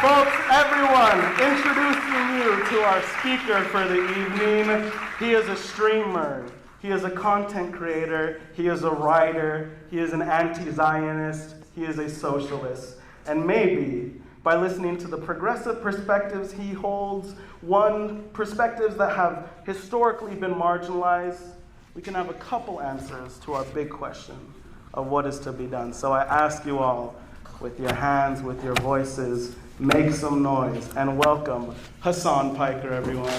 Folks, everyone, introducing you to our speaker for the evening. He is a streamer. He is a content creator. He is a writer. He is an anti-Zionist. He is a socialist. And maybe, by listening to the progressive perspectives he holds, perspectives that have historically been marginalized, we can have a couple answers to our big question of what is to be done. So I ask you all, with your hands, with your voices, make some noise and welcome Hasan Piker, everyone.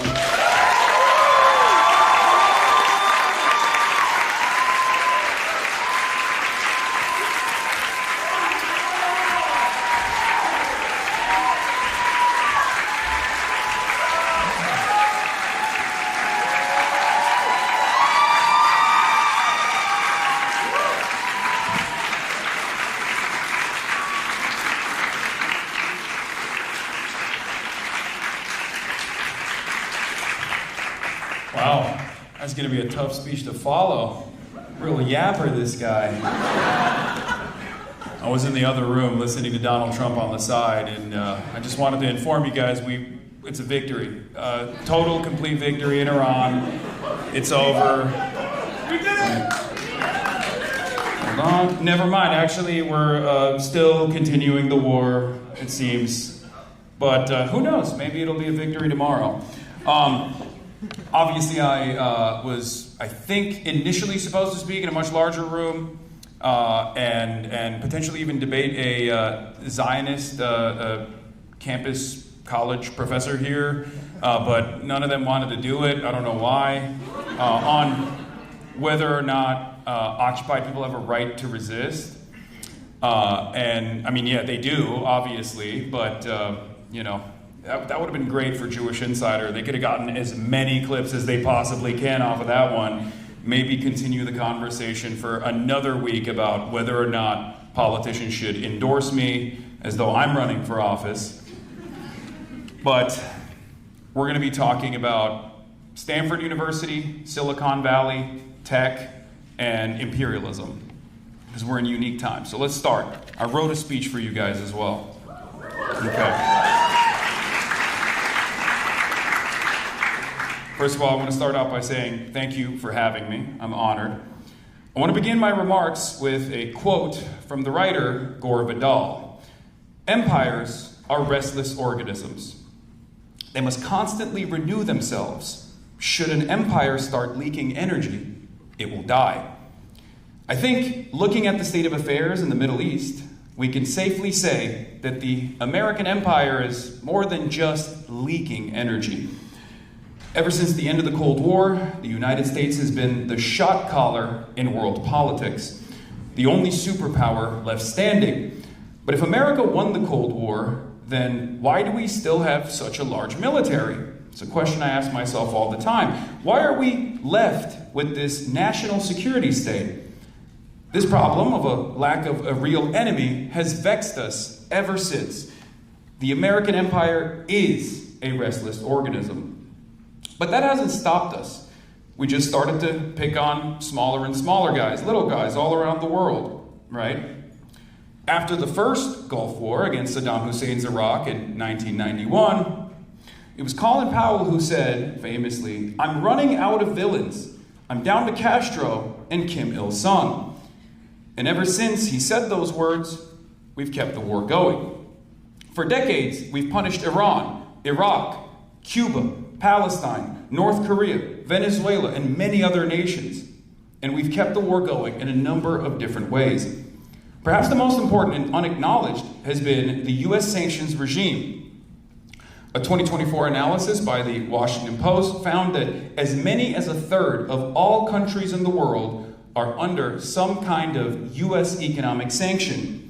Wow, that's going to be a tough speech to follow. Real yapper, this guy. I was in the other room listening to Donald Trump on the side, and I just wanted to inform you guys, it's a victory. Total, complete victory in Iran. It's over. We did it! Hold on. Never mind, actually, we're still continuing the war, it seems. But who knows, maybe it'll be a victory tomorrow. Obviously, I was, I think, initially supposed to speak in a much larger room and potentially even debate a Zionist campus college professor here, but none of them wanted to do it. I don't know why. On whether or not occupied people have a right to resist. And, I mean, yeah, they do, obviously, but, you know, that would have been great for Jewish Insider. They could have gotten as many clips as they possibly can off of that one. Maybe continue the conversation for another week about whether or not politicians should endorse me as though I'm running for office. But we're going to be talking about Stanford University, Silicon Valley, tech, and imperialism, because we're in unique times. So let's start. I wrote a speech for you guys as well. Okay. First of all, I want to start off by saying thank you for having me. I'm honored. I want to begin my remarks with a quote from the writer Gore Vidal. Empires are restless organisms. They must constantly renew themselves. Should an empire start leaking energy, it will die. I think, looking at the state of affairs in the Middle East, we can safely say that the American empire is more than just leaking energy. Ever since the end of the Cold War, the United States has been the shot caller in world politics, the only superpower left standing. But if America won the Cold War, then why do we still have such a large military? It's a question I ask myself all the time. Why are we left with this national security state? This problem of a lack of a real enemy has vexed us ever since. The American empire is a restless organism. But that hasn't stopped us. We just started to pick on smaller and smaller guys, little guys all around the world, right? After the first Gulf War against Saddam Hussein's Iraq in 1991, it was Colin Powell who said, famously, "I'm running out of villains. I'm down to Castro and Kim Il-sung." And ever since he said those words, we've kept the war going. For decades, we've punished Iran, Iraq, Cuba, Palestine, North Korea, Venezuela, and many other nations. And we've kept the war going in a number of different ways. Perhaps the most important and unacknowledged has been the US sanctions regime. A 2024 analysis by the Washington Post found that as many as a third of all countries in the world are under some kind of US economic sanction.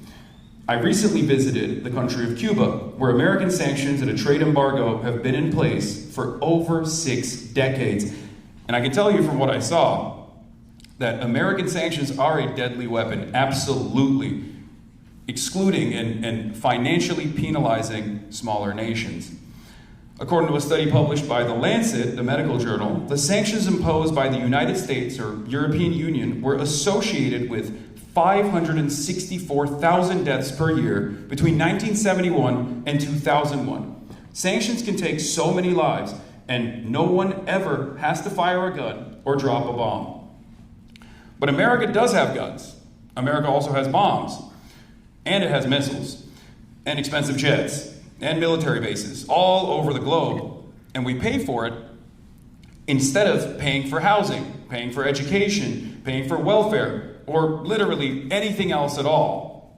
I recently visited the country of Cuba, where American sanctions and a trade embargo have been in place for over 6 decades. And I can tell you from what I saw that American sanctions are a deadly weapon, absolutely, excluding and financially penalizing smaller nations. According to a study published by The Lancet, the medical journal, the sanctions imposed by the United States or European Union were associated with 564,000 deaths per year between 1971 and 2001. Sanctions can take so many lives, and no one ever has to fire a gun or drop a bomb. But America does have guns. America also has bombs, and it has missiles, and expensive jets, and military bases all over the globe. And we pay for it instead of paying for housing, paying for education, paying for welfare, or literally anything else at all.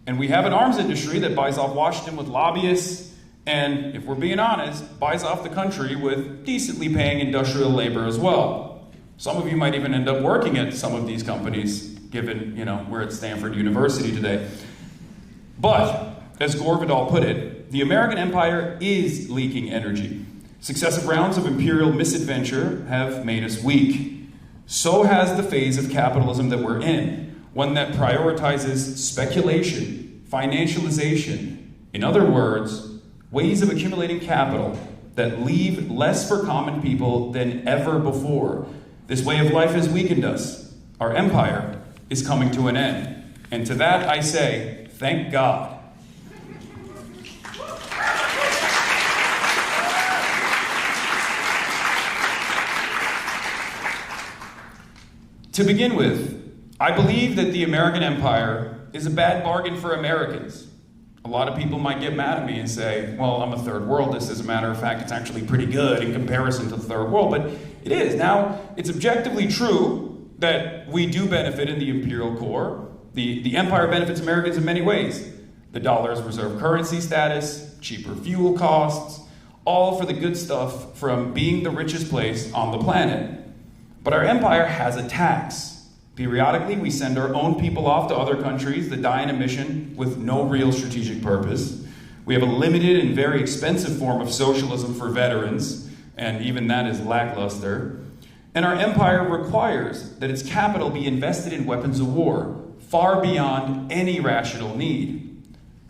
And we have an arms industry that buys off Washington with lobbyists, and if we're being honest, buys off the country with decently paying industrial labor as well. Some of you might even end up working at some of these companies, given, we're at Stanford University today. But, as Gore Vidal put it, the American empire is leaking energy. Successive rounds of imperial misadventure have made us weak. So has the phase of capitalism that we're in, one that prioritizes speculation, financialization, in other words, ways of accumulating capital that leave less for common people than ever before. This way of life has weakened us. Our empire is coming to an end. And to that I say, thank God. To begin with, I believe that the American empire is a bad bargain for Americans. A lot of people might get mad at me and say, well, I'm a third worldist. As a matter of fact, it's actually pretty good in comparison to the third world, but it is. Now, it's objectively true that we do benefit in the imperial core. The empire benefits Americans in many ways. The dollar's reserve currency status, cheaper fuel costs, all for the good stuff from being the richest place on the planet. But our empire has a tax. Periodically, we send our own people off to other countries that die in a mission with no real strategic purpose. We have a limited and very expensive form of socialism for veterans, and even that is lackluster. And our empire requires that its capital be invested in weapons of war, far beyond any rational need.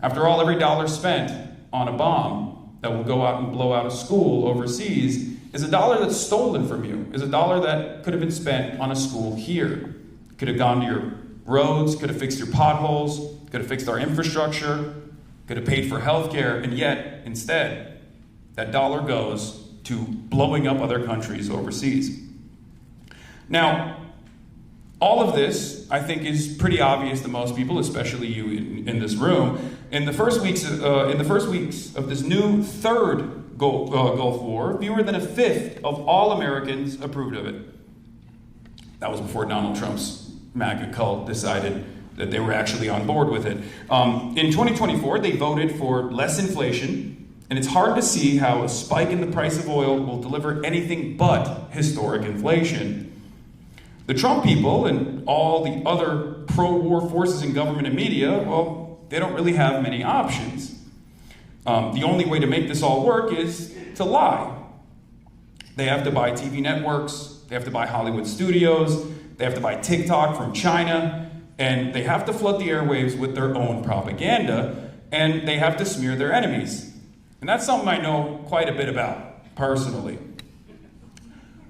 After all, every dollar spent on a bomb that will go out and blow out a school overseas is a dollar that's stolen from you, is a dollar that could have been spent on a school here. Could have gone to your roads, could have fixed your potholes, could have fixed our infrastructure, could have paid for healthcare, and yet, instead, that dollar goes to blowing up other countries overseas. Now, all of this, I think, is pretty obvious to most people, especially you in this room. In the first weeks of this new third Gulf War, fewer than a fifth of all Americans approved of it. That was before Donald Trump's MAGA cult decided that they were actually on board with it. In 2024, they voted for less inflation, and it's hard to see how a spike in the price of oil will deliver anything but historic inflation. The Trump people and all the other pro-war forces in government and media, well, they don't really have many options. The only way to make this all work is to lie. They have to buy TV networks, they have to buy Hollywood studios, they have to buy TikTok from China, and they have to flood the airwaves with their own propaganda, and they have to smear their enemies. And that's something I know quite a bit about, personally.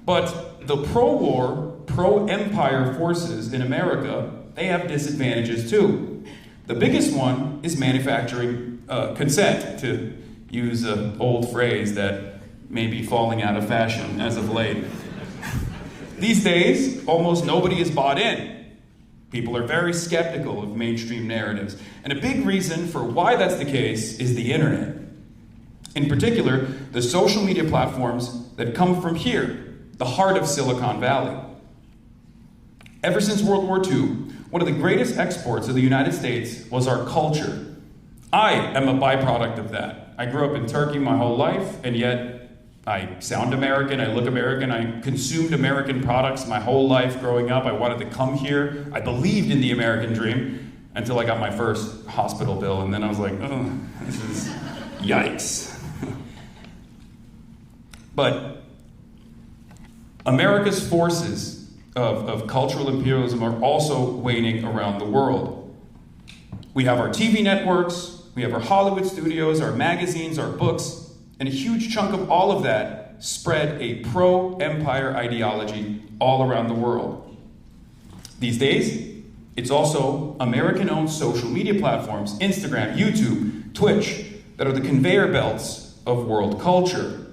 But the pro-war, pro-empire forces in America, they have disadvantages too. The biggest one is manufacturing consent, to use an old phrase that may be falling out of fashion as of late. These days, almost nobody is bought in. People are very skeptical of mainstream narratives. And a big reason for why that's the case is the internet. In particular, the social media platforms that come from here, the heart of Silicon Valley. Ever since World War II, one of the greatest exports of the United States was our culture. I am a byproduct of that. I grew up in Turkey my whole life, and yet I sound American, I look American, I consumed American products my whole life growing up. I wanted to come here. I believed in the American dream until I got my first hospital bill, and then I was like, oh, this is yikes. But America's forces of cultural imperialism are also waning around the world. We have our TV networks, we have our Hollywood studios, our magazines, our books, and a huge chunk of all of that spread a pro-empire ideology all around the world. These days, It's also American-owned social media platforms, Instagram, YouTube, Twitch, that are the conveyor belts of world culture.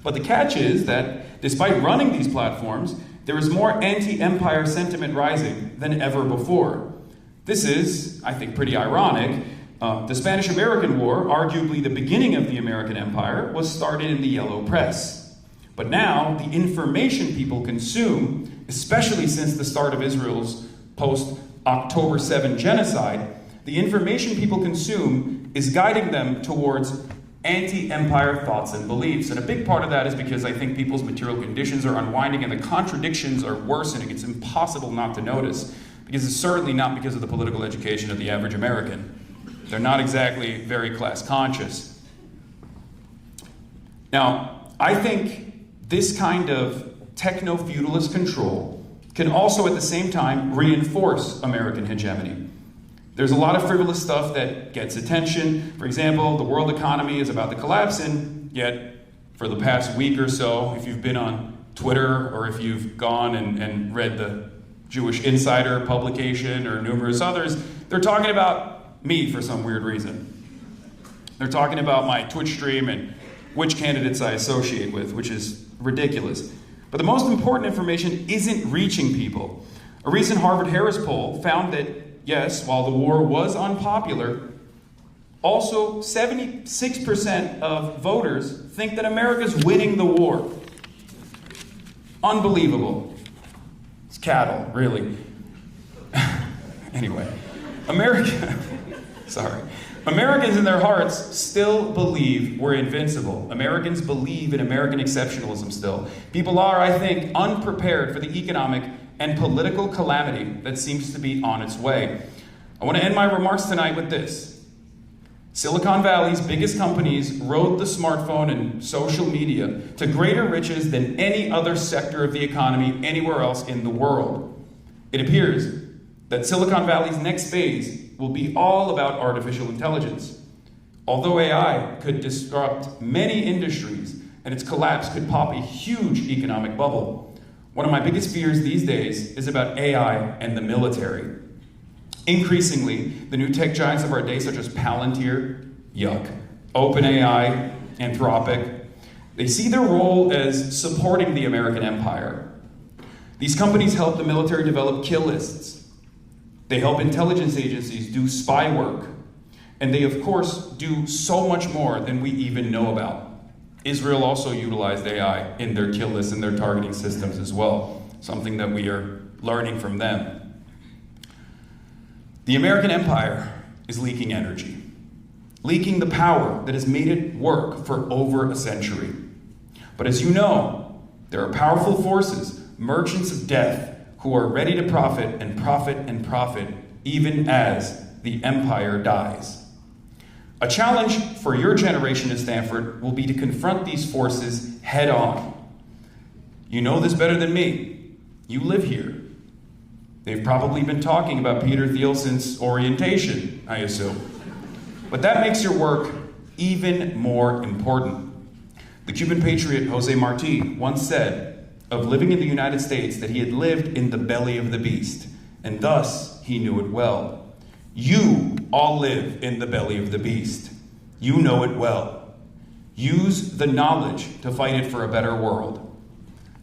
But the catch is that despite running these platforms, there is more anti-empire sentiment rising than ever before. This is, I think, pretty ironic. The Spanish-American War, arguably the beginning of the American empire, was started in the yellow press. But now, the information people consume, especially since the start of Israel's post-October 7 genocide, the information people consume is guiding them towards anti-empire thoughts and beliefs. And a big part of that is because I think people's material conditions are unwinding and the contradictions are worsening. It's impossible not to notice, because it's certainly not because of the political education of the average American. They're not exactly very class conscious. Now, I think this kind of techno-feudalist control can also at the same time reinforce American hegemony. There's a lot of frivolous stuff that gets attention. For example, the world economy is about to collapse, and yet for the past week or so, if you've been on Twitter or if you've gone and read the Jewish Insider publication or numerous others, they're talking about me for some weird reason. They're talking about my Twitch stream and which candidates I associate with, which is ridiculous. But the most important information isn't reaching people. A recent Harvard-Harris poll found that, yes, while the war was unpopular, also 76% of voters think that America's winning the war. Unbelievable. It's cattle, really. Anyway, Americans in their hearts still believe we're invincible. Americans believe in American exceptionalism still. People are, I think, unprepared for the economic and political calamity that seems to be on its way. I want to end my remarks tonight with this. Silicon Valley's biggest companies rode the smartphone and social media to greater riches than any other sector of the economy anywhere else in the world. It appears that Silicon Valley's next phase will be all about artificial intelligence. Although AI could disrupt many industries and its collapse could pop a huge economic bubble, one of my biggest fears these days is about AI and the military. Increasingly, the new tech giants of our day, such as Palantir, yuck, OpenAI, Anthropic, they see their role as supporting the American empire. These companies help the military develop kill lists. They help intelligence agencies do spy work. And they, of course, do so much more than we even know about. Israel also utilized AI in their kill lists and their targeting systems as well, something that we are learning from them. The American empire is leaking energy, leaking the power that has made it work for over a century. But as you know, there are powerful forces, merchants of death, who are ready to profit and profit and profit, even as the empire dies. A challenge for your generation at Stanford will be to confront these forces head on. You know this better than me. You live here. They've probably been talking about Peter Thiel since orientation, I assume. But that makes your work even more important. The Cuban patriot Jose Marti once said of living in the United States that he had lived in the belly of the beast, and thus he knew it well. You all live in the belly of the beast. You know it well. Use the knowledge to fight it for a better world.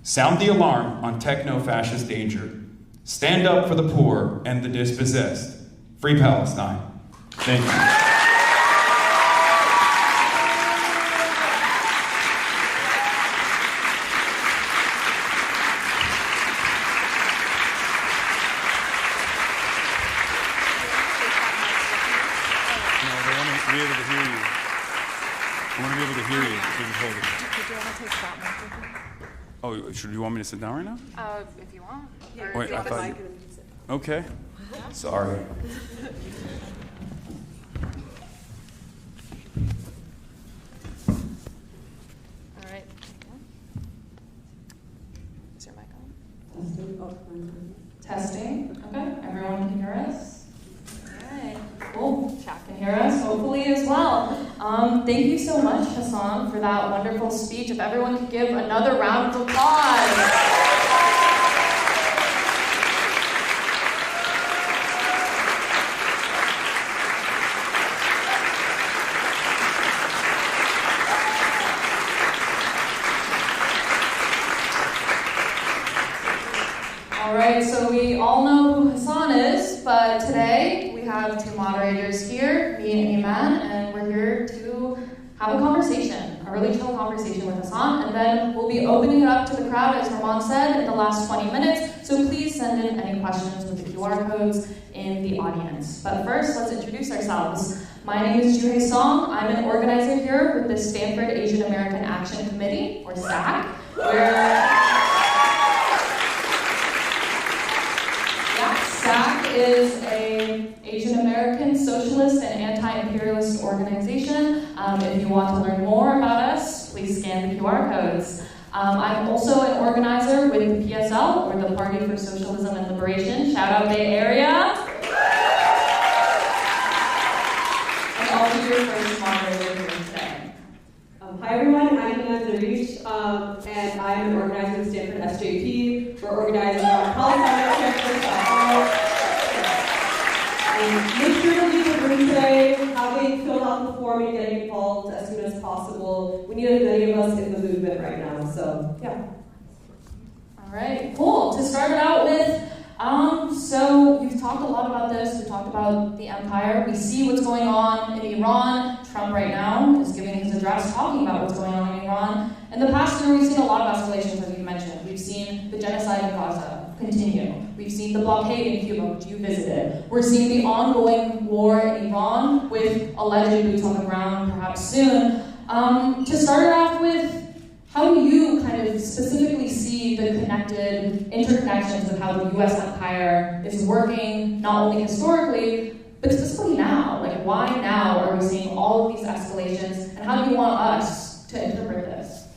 Sound the alarm on techno-fascist danger. Stand up for the poor and the dispossessed. Free Palestine. Thank you. Oh, do you want me to sit down right now? If you want. Yeah, Wait, I thought you... Okay. Sorry. All right. Is your mic on? Testing. Okay, everyone can hear us? All right, cool. Chat can hear us, hopefully as well. Thank you so much, Hasan, for that wonderful speech. If everyone could give another round of applause. right, so we all know who Hasan is, but today we have two moderators here, me and Iman, and we're here to have a conversation, a really chill conversation with Hasan, and then we'll be opening it up to the crowd, as Ramon said, in the last 20 minutes, so please send in any questions with the QR codes in the audience. But first, let's introduce ourselves. My name is Juhei Song. I'm an organizer here with the Stanford Asian American Action Committee, or SAC, where SAC is an Asian American socialist and anti-imperialist organization. If you want to learn more about us, please scan the QR codes. I'm also an organizer with the PSL, or the Party for Socialism and Liberation. Shout out Bay Area. And I'll be your first moderator here today. Hi everyone, I'm Hina Zarish, and I'm an organizer with Stanford SJP. We're organizing our Palestine campus. Make sure to leave the room today, having filled out the form and getting involved as soon as possible. We need as many of us in the movement right now, so yeah. All right, cool. To start it out with, so you've talked a lot about this. We talked about the empire. We see what's going on in Iran. Trump right now is giving his address talking about what's going on in Iran. In the past year, we've seen a lot of escalations, as you mentioned. We've seen the genocide in Gaza continue. We've seen the blockade in Cuba, which you visited. We're seeing the ongoing war in Iran with alleged boots on the ground, perhaps soon. To start it off with, how do you kind of specifically see the connected interconnections of how the U.S. empire is working, not only historically, but specifically now? Like, why now are we seeing all of these escalations, and how do you want us to interpret this?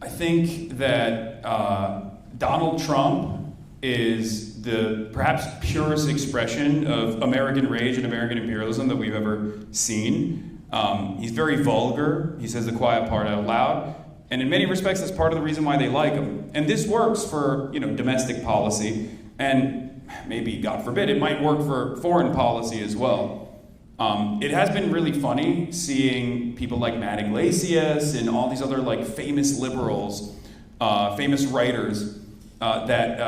I think that Donald Trump is the perhaps purest expression of American rage and American imperialism that we've ever seen. He's very vulgar. He says the quiet part out loud. And in many respects, that's part of the reason why they like him. And this works for, domestic policy. And maybe, God forbid, it might work for foreign policy as well. It has been really funny seeing people like Matt Iglesias and all these other famous liberals, famous writers that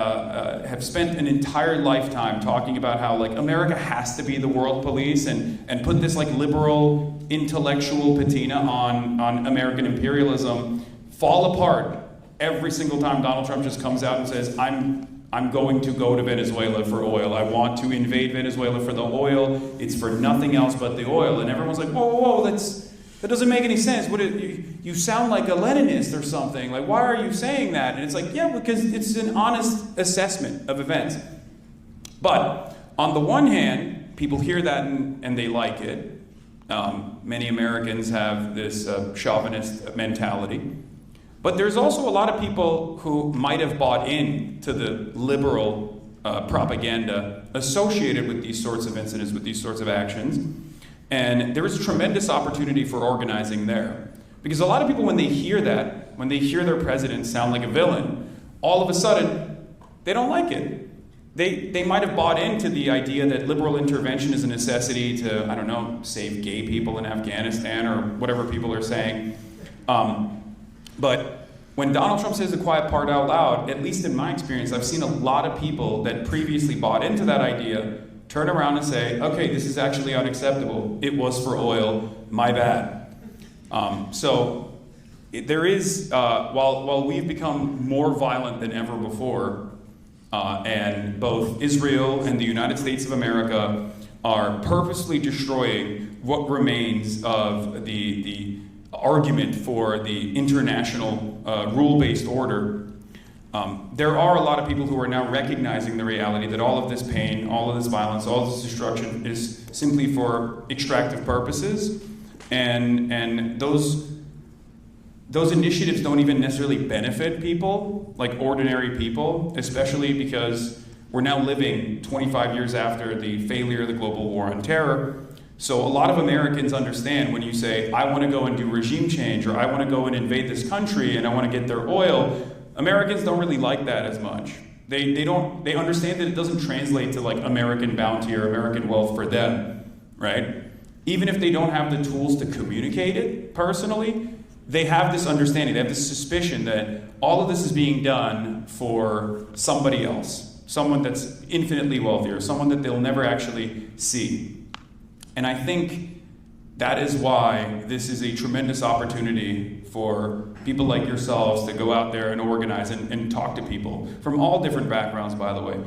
have spent an entire lifetime talking about how America has to be the world police and put this liberal intellectual patina on American imperialism fall apart every single time Donald Trump just comes out and says, I'm going to go to Venezuela for oil. I want to invade Venezuela for the oil. It's for nothing else but the oil. And everyone's like, whoa, that doesn't make any sense. You sound like a Leninist or something. Why are you saying that? And it's because it's an honest assessment of events. But on the one hand, people hear that and they like it. Many Americans have this chauvinist mentality. But there's also a lot of people who might have bought into the liberal propaganda associated with these sorts of incidents, with these sorts of actions. And there is a tremendous opportunity for organizing there. Because a lot of people, when they hear that, when they hear their president sound like a villain, all of a sudden, they don't like it. They might have bought into the idea that liberal intervention is a necessity to, save gay people in Afghanistan or whatever people are saying. But when Donald Trump says the quiet part out loud, at least in my experience, I've seen a lot of people that previously bought into that idea turn around and say, okay, this is actually unacceptable. It was for oil, my bad. So there is, while we've become more violent than ever before, and both Israel and the United States of America are purposely destroying what remains of the argument for the international rule-based order, there are a lot of people who are now recognizing the reality that all of this pain, all of this violence, all of this destruction is simply for extractive purposes, and those initiatives don't even necessarily benefit people, like ordinary people, especially because we're now living 25 years after the failure of the global war on terror. So a lot of Americans understand when you say, I want to go and do regime change, or I want to go and invade this country and I want to get their oil, Americans don't really like that as much. They understand that it doesn't translate to American bounty or American wealth for them, right? Even if they don't have the tools to communicate it personally, they have this understanding, they have this suspicion that all of this is being done for somebody else, someone that's infinitely wealthier, someone that they'll never actually see. And I think that is why this is a tremendous opportunity for people like yourselves to go out there and organize and talk to people from all different backgrounds, by the way.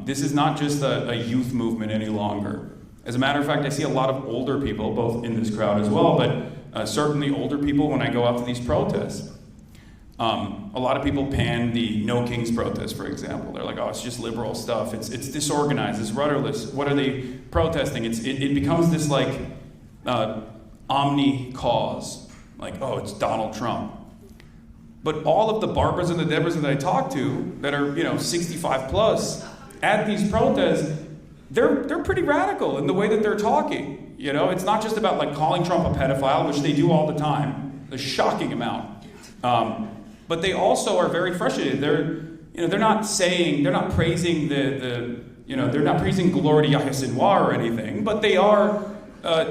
This is not just a youth movement any longer. As a matter of fact, I see a lot of older people, both in this crowd as well, but certainly older people when I go out to these protests. A lot of people pan the No Kings protest, for example. They're like, oh, it's just liberal stuff. It's disorganized. It's rudderless. What are they protesting? It becomes this like omni cause. Like, oh, it's Donald Trump. But all of the Barbaras and the Debras that I talk to that are 65 plus at these protests, they're pretty radical in the way that they're talking. It's not just about like calling Trump a pedophile, which they do all the time, a shocking amount. But they also are very frustrated. They're not praising they're not praising Gloire de Yahya Sinwar or anything, but they are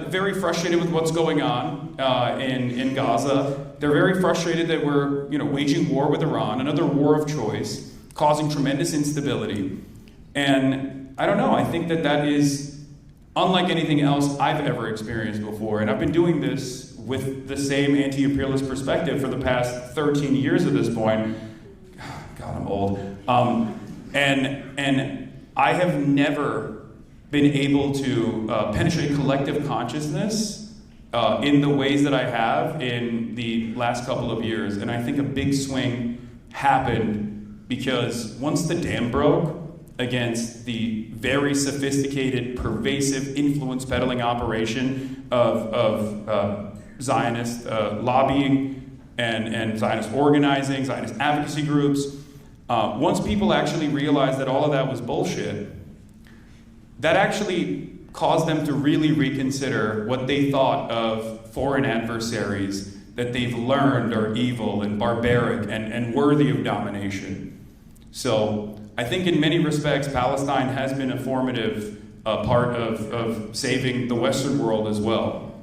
very frustrated with what's going on in Gaza. They're very frustrated that we're waging war with Iran, another war of choice, causing tremendous instability. And I don't know, I think that is unlike anything else I've ever experienced before. And I've been doing this with the same anti-imperialist perspective for the past 13 years at this point. God, I'm old. And I have never been able to penetrate collective consciousness in the ways that I have in the last couple of years. And I think a big swing happened because once the dam broke against the very sophisticated, pervasive influence peddling operation of Zionist lobbying and Zionist organizing, Zionist advocacy groups, once people actually realized that all of that was bullshit, that actually caused them to really reconsider what they thought of foreign adversaries that they've learned are evil and barbaric and worthy of domination. So I think in many respects, Palestine has been a formative part of saving the Western world as well.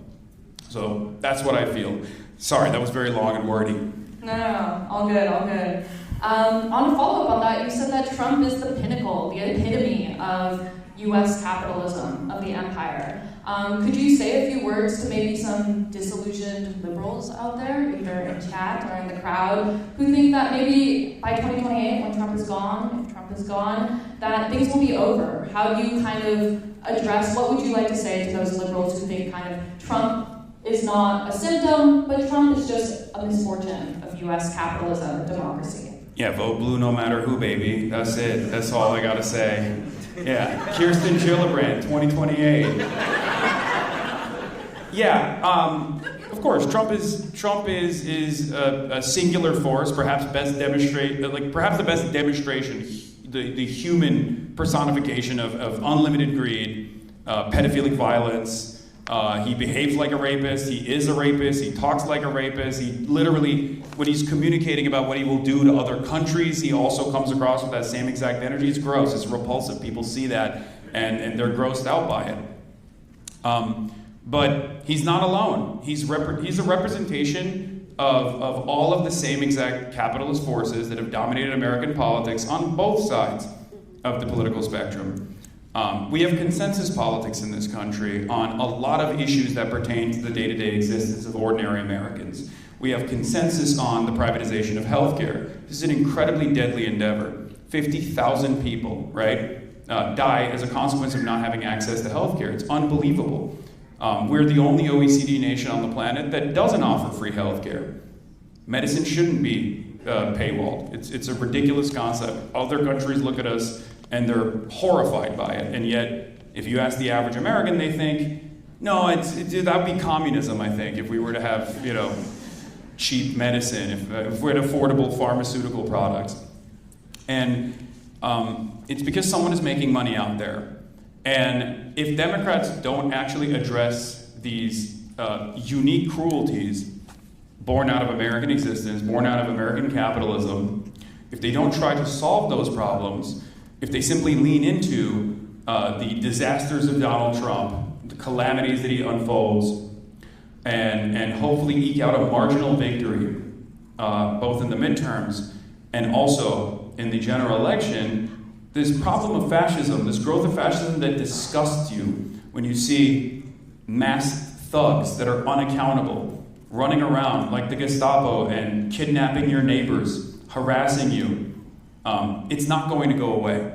So that's what I feel. Sorry, that was very long and wordy. No, all good, all good. On a follow-up on that, you said that Trump is the pinnacle, the epitome of U.S. capitalism, of the empire. Could you say a few words to maybe some disillusioned liberals out there, either in chat or in the crowd, who think that maybe by 2028, when Trump is gone, if Trump is gone, that things will be over? How do you kind of address, what would you like to say to those liberals who think kind of Trump is not a symptom, but Trump is just a misfortune of U.S. capitalism and democracy? Yeah, vote blue no matter who, baby. That's it. That's all I gotta say. Yeah, Kirsten Gillibrand, 2028. Yeah, of course, Trump is a singular force, perhaps the best demonstration, the human personification of unlimited greed, pedophilic violence. He behaves like a rapist, he is a rapist, he talks like a rapist, he literally, when he's communicating about what he will do to other countries, he also comes across with that same exact energy. It's gross, it's repulsive, people see that, and they're grossed out by it. But he's not alone. He's a representation of all of the same exact capitalist forces that have dominated American politics on both sides of the political spectrum. We have consensus politics in this country on a lot of issues that pertain to the day-to-day existence of ordinary Americans. We have consensus on the privatization of healthcare. This is an incredibly deadly endeavor. 50,000 people, right, die as a consequence of not having access to healthcare. It's unbelievable. We're the only OECD nation on the planet that doesn't offer free healthcare. Medicine shouldn't be paywalled. It's a ridiculous concept. Other countries look at us and they're horrified by it. And yet, if you ask the average American, they think, no, that would be communism, I think, if we were to have, cheap medicine, if we had affordable pharmaceutical products. And it's because someone is making money out there. And if Democrats don't actually address these unique cruelties born out of American existence, born out of American capitalism, if they don't try to solve those problems, if they simply lean into the disasters of Donald Trump, the calamities that he unfolds, and hopefully eke out a marginal victory, both in the midterms and also in the general election, this problem of fascism, this growth of fascism that disgusts you when you see mass thugs that are unaccountable, running around like the Gestapo and kidnapping your neighbors, harassing you, it's not going to go away.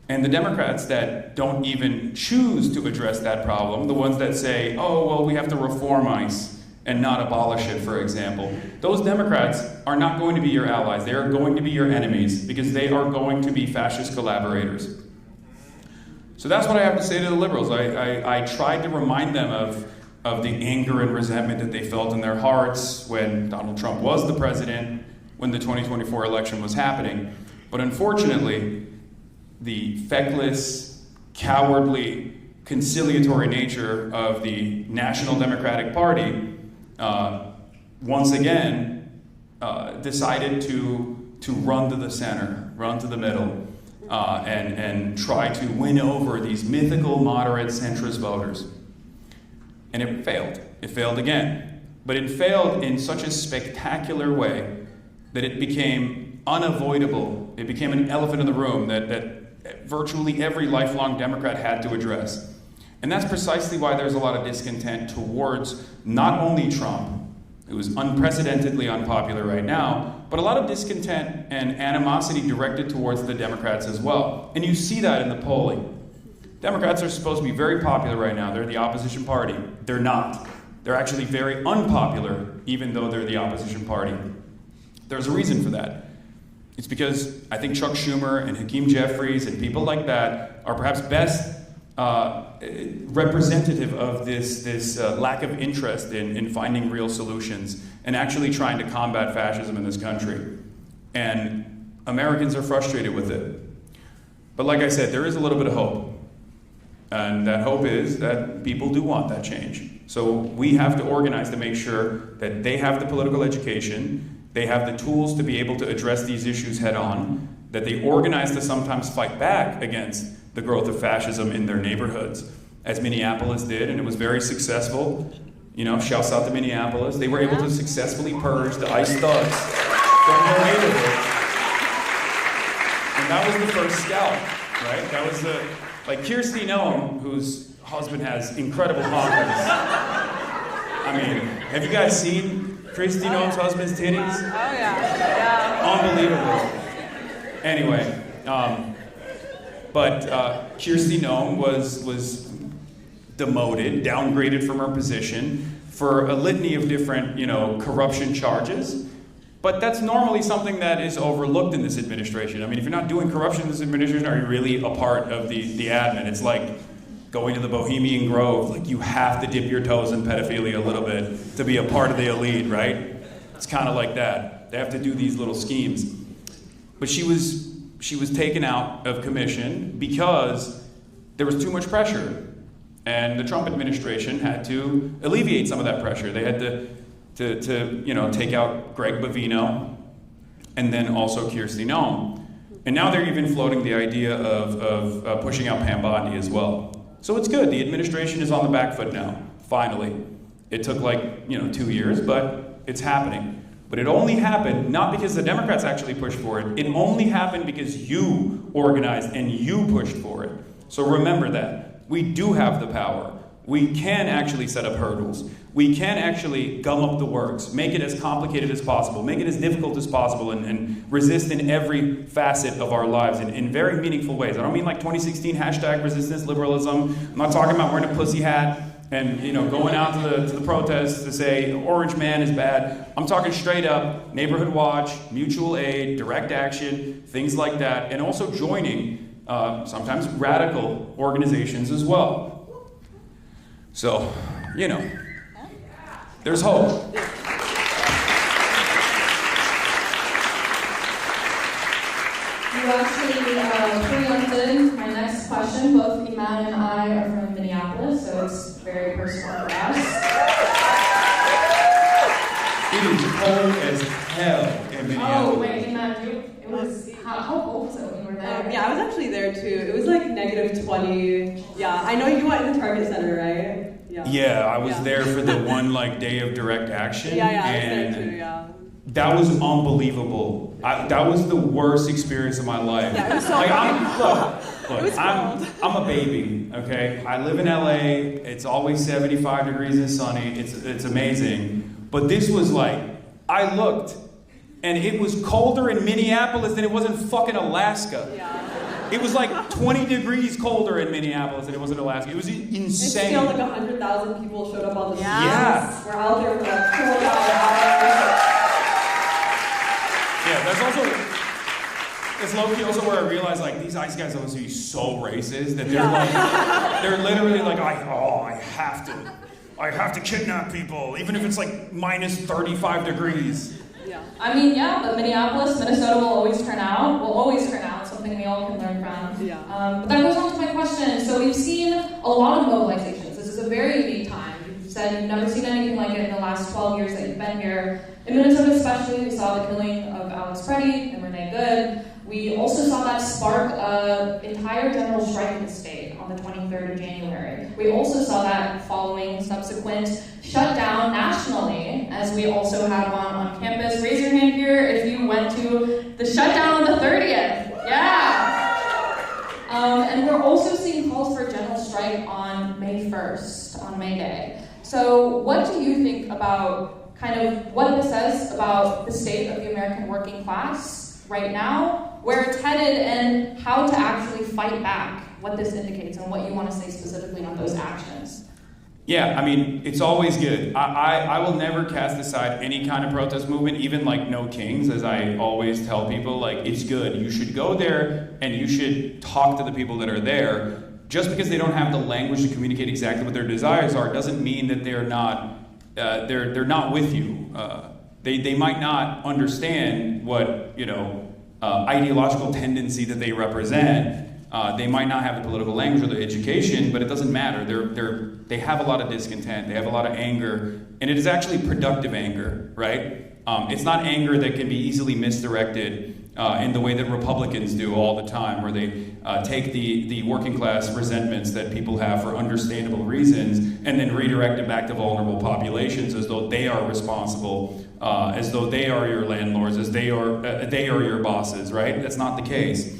And the Democrats that don't even choose to address that problem, the ones that say, oh, well, we have to reform ICE and not abolish it, for example, those Democrats are not going to be your allies. They are going to be your enemies because they are going to be fascist collaborators. So that's what I have to say to the liberals. I tried to remind them of the anger and resentment that they felt in their hearts when Donald Trump was the president, when the 2024 election was happening. But unfortunately, the feckless, cowardly, conciliatory nature of the National Democratic Party once again decided to run to the center, run to the middle, and try to win over these mythical moderate centrist voters. And it failed. It failed again. But it failed in such a spectacular way that it became unavoidable. It became an elephant in the room that virtually every lifelong Democrat had to address. And that's precisely why there's a lot of discontent towards not only Trump, who is unprecedentedly unpopular right now, but a lot of discontent and animosity directed towards the Democrats as well. And you see that in the polling. Democrats are supposed to be very popular right now. They're the opposition party. They're not. They're actually very unpopular, even though they're the opposition party. There's a reason for that. It's because I think Chuck Schumer and Hakeem Jeffries and people like that are perhaps best representative of this lack of interest in finding real solutions and actually trying to combat fascism in this country. And Americans are frustrated with it. But like I said, there is a little bit of hope. And that hope is that people do want that change. So we have to organize to make sure that they have the political education, they have the tools to be able to address these issues head on, that they organize to sometimes fight back against the growth of fascism in their neighborhoods, as Minneapolis did, and it was very successful. You know, shouts out to Minneapolis. They were able to successfully purge the ICE thugs from their neighborhood. And that was the first scalp, right? That was like Kirstie Noem, whose husband has incredible honkers. I mean, have you guys seen Kirstie Noem's husband's titties? Oh, yeah. Unbelievable. Anyway, but Kirstie Noem was demoted, downgraded from her position for a litany of different, corruption charges. But that's normally something that is overlooked in this administration. I mean, if you're not doing corruption in this administration, are you really a part of the admin? It's like going to the Bohemian Grove. Like, you have to dip your toes in pedophilia a little bit to be a part of the elite, right? It's kind of like that. They have to do these little schemes. But she was taken out of commission because there was too much pressure. And the Trump administration had to alleviate some of that pressure. They had to take out Greg Bovino and then also Kirstie Noem. And now they're even floating the idea of pushing out Pam Bondi as well. So it's good. The administration is on the back foot now, finally. It took 2 years, but it's happening. But it only happened not because the Democrats actually pushed for it. It only happened because you organized and you pushed for it. So remember that. We do have the power. We can actually set up hurdles. We can actually gum up the works, make it as complicated as possible, make it as difficult as possible, and resist in every facet of our lives in very meaningful ways. I don't mean like 2016 hashtag resistance liberalism. I'm not talking about wearing a pussy hat and going out to the protests to say orange man is bad. I'm talking straight up neighborhood watch, mutual aid, direct action, things like that, and also joining sometimes radical organizations as well. So, there's hope. You actually preempted my next question. Both Iman and I are from Minneapolis, so it's very personal for us. It is cold as hell in Minneapolis. Oh, wait, Iman, it was, how cold was it when you were there? Yeah, I was actually there too. It was like -20. Yeah, I know you went to the Target Center, right? Yeah, I was there for the one day of direct action. Yeah, I and was there too, yeah. That was unbelievable. That was the worst experience of my life. Yeah, it was so I'm a baby, okay? I live in LA. It's always 75 degrees and sunny. It's amazing. But this was I looked, and it was colder in Minneapolis than it was in fucking Alaska. Yeah. It was 20 degrees colder in Minneapolis than it was in Alaska. It was insane. It's still 100,000 people showed up on the streets. Yeah. We're out there for 4 hours. Yeah, that's also, it's low-key also where I realized these ice guys are obviously so racist that they're literally I have to kidnap people, even if it's minus 35 degrees. Yeah. I mean, yeah, but Minnesota will always turn out. Something we all can learn from. Yeah. But that goes on to my question. So we've seen a lot of mobilizations. This is a very unique time. You've said you've never seen anything like it in the last 12 years that you've been here. In Minnesota especially, we saw the killing of Alex Preddy and Renee Good. We also saw that spark an entire general strike in the state on the 23rd of January. We also saw that following subsequent shutdown nationally, as we also had one on campus. Raise your hand here if you went to the shutdown on the 30th. Yeah. And we're also seeing calls for a general strike on May 1st, on May Day. So what do you think about kind of what this says about the state of the American working class right now, where it's headed, and how to actually fight back, what this indicates, and what you want to say specifically on those actions? Yeah, I mean, it's always good. I will never cast aside any kind of protest movement, even No Kings, as I always tell people, it's good. You should go there and you should talk to the people that are there. Just because they don't have the language to communicate exactly what their desires are doesn't mean that they're not with you. They might not understand what ideological tendency that they represent. They might not have the political language or the education, but it doesn't matter. They have a lot of discontent. They have a lot of anger, and it is actually productive anger, right? It's not anger that can be easily misdirected in the way that Republicans do all the time, where they take the working class resentments that people have for understandable reasons and then redirect it back to vulnerable populations as though they are responsible, as though they are your landlords, as they are your bosses, right? That's not the case.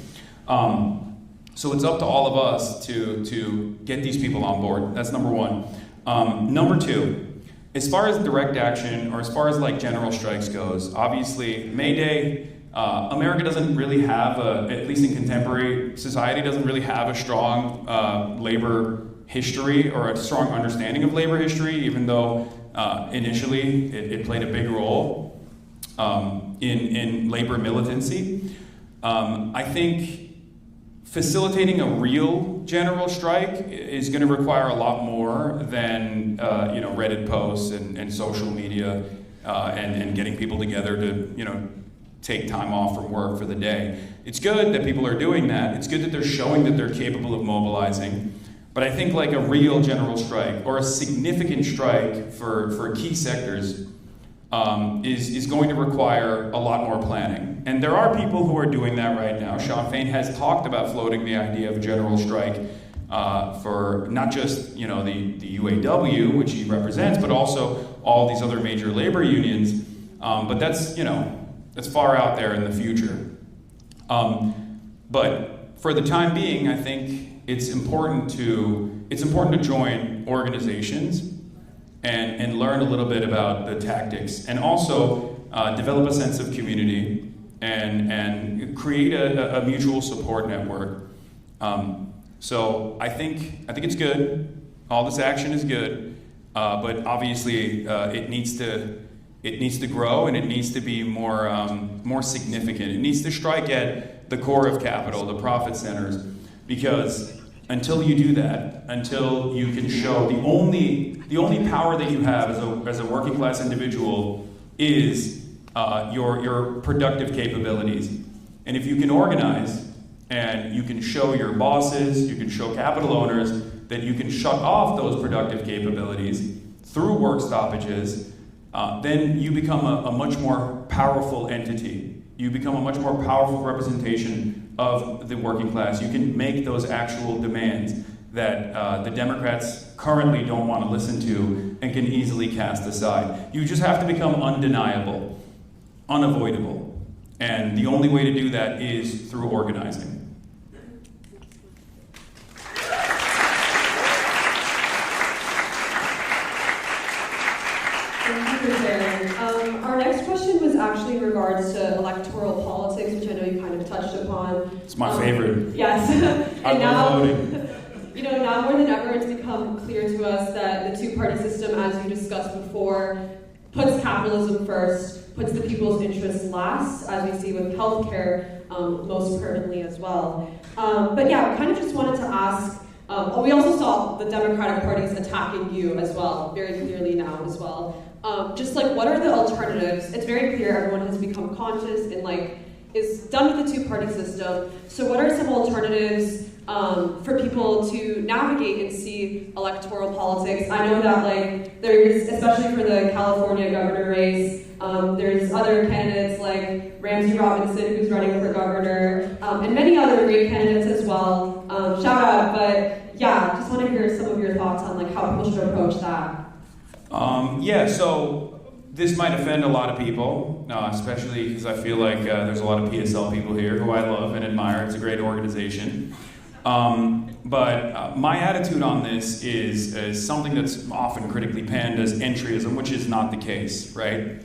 So it's up to all of us to get these people on board. That's number one. Number two, as far as direct action or as far as general strikes goes, obviously May Day, America doesn't really have, at least in contemporary society, doesn't really have a strong labor history or a strong understanding of labor history, even though initially it played a big role in labor militancy. I think facilitating a real general strike is going to require a lot more than Reddit posts and social media and getting people together to take time off from work for the day. It's good that people are doing that. It's good that they're showing that they're capable of mobilizing. But I think a real general strike or a significant strike for key sectors is going to require a lot more planning. And there are people who are doing that right now. Sean Fain has talked about floating the idea of a general strike for not just the UAW, which he represents, but also all these other major labor unions. But that's far out there in the future. But for the time being, I think it's important to join organizations and learn a little bit about the tactics, and also develop a sense of community and create a mutual support network. So I think it's good. All this action is good, but obviously it needs to grow, and it needs to be more significant. It needs to strike at the core of capital, the profit centers, because until you do that, until you can show the only power that you have as a working class individual is your productive capabilities. And if you can organize and you can show your bosses, you can show capital owners that you can shut off those productive capabilities through work stoppages, then you become a much more powerful entity. You become a much more powerful representation of the working class. You can make those actual demands. that the Democrats currently don't want to listen to and can easily cast aside. You just have to become undeniable, unavoidable. And the only way to do that is through organizing. Thank you for sharing. Our next question was actually in regards to electoral politics, which I know you kind of touched upon. It's my favorite. Yes. I love voting. You know, now more than ever, it's become clear to us that the two-party system, as you discussed before, puts capitalism first, puts the people's interests last, as we see with healthcare most permanently as well. But yeah, we kind of just wanted to ask, we also saw the Democratic parties attacking you as well, very clearly now as well. Just like, what are the alternatives? It's very clear everyone has become conscious and like is done with the two-party system. So what are some alternatives for people to navigate and see electoral politics? I know that like there's, especially for the California governor race, there's other candidates like Ramsey Robinson, who's running for governor, and many other great candidates as well. Shout out, but yeah, just want to hear some of your thoughts on like how people should approach that. Yeah, so this might offend a lot of people, especially because I feel like there's a lot of PSL people here who I love and admire. It's a great organization. But my attitude on this is something that's often critically panned as entryism, which is not the case, right?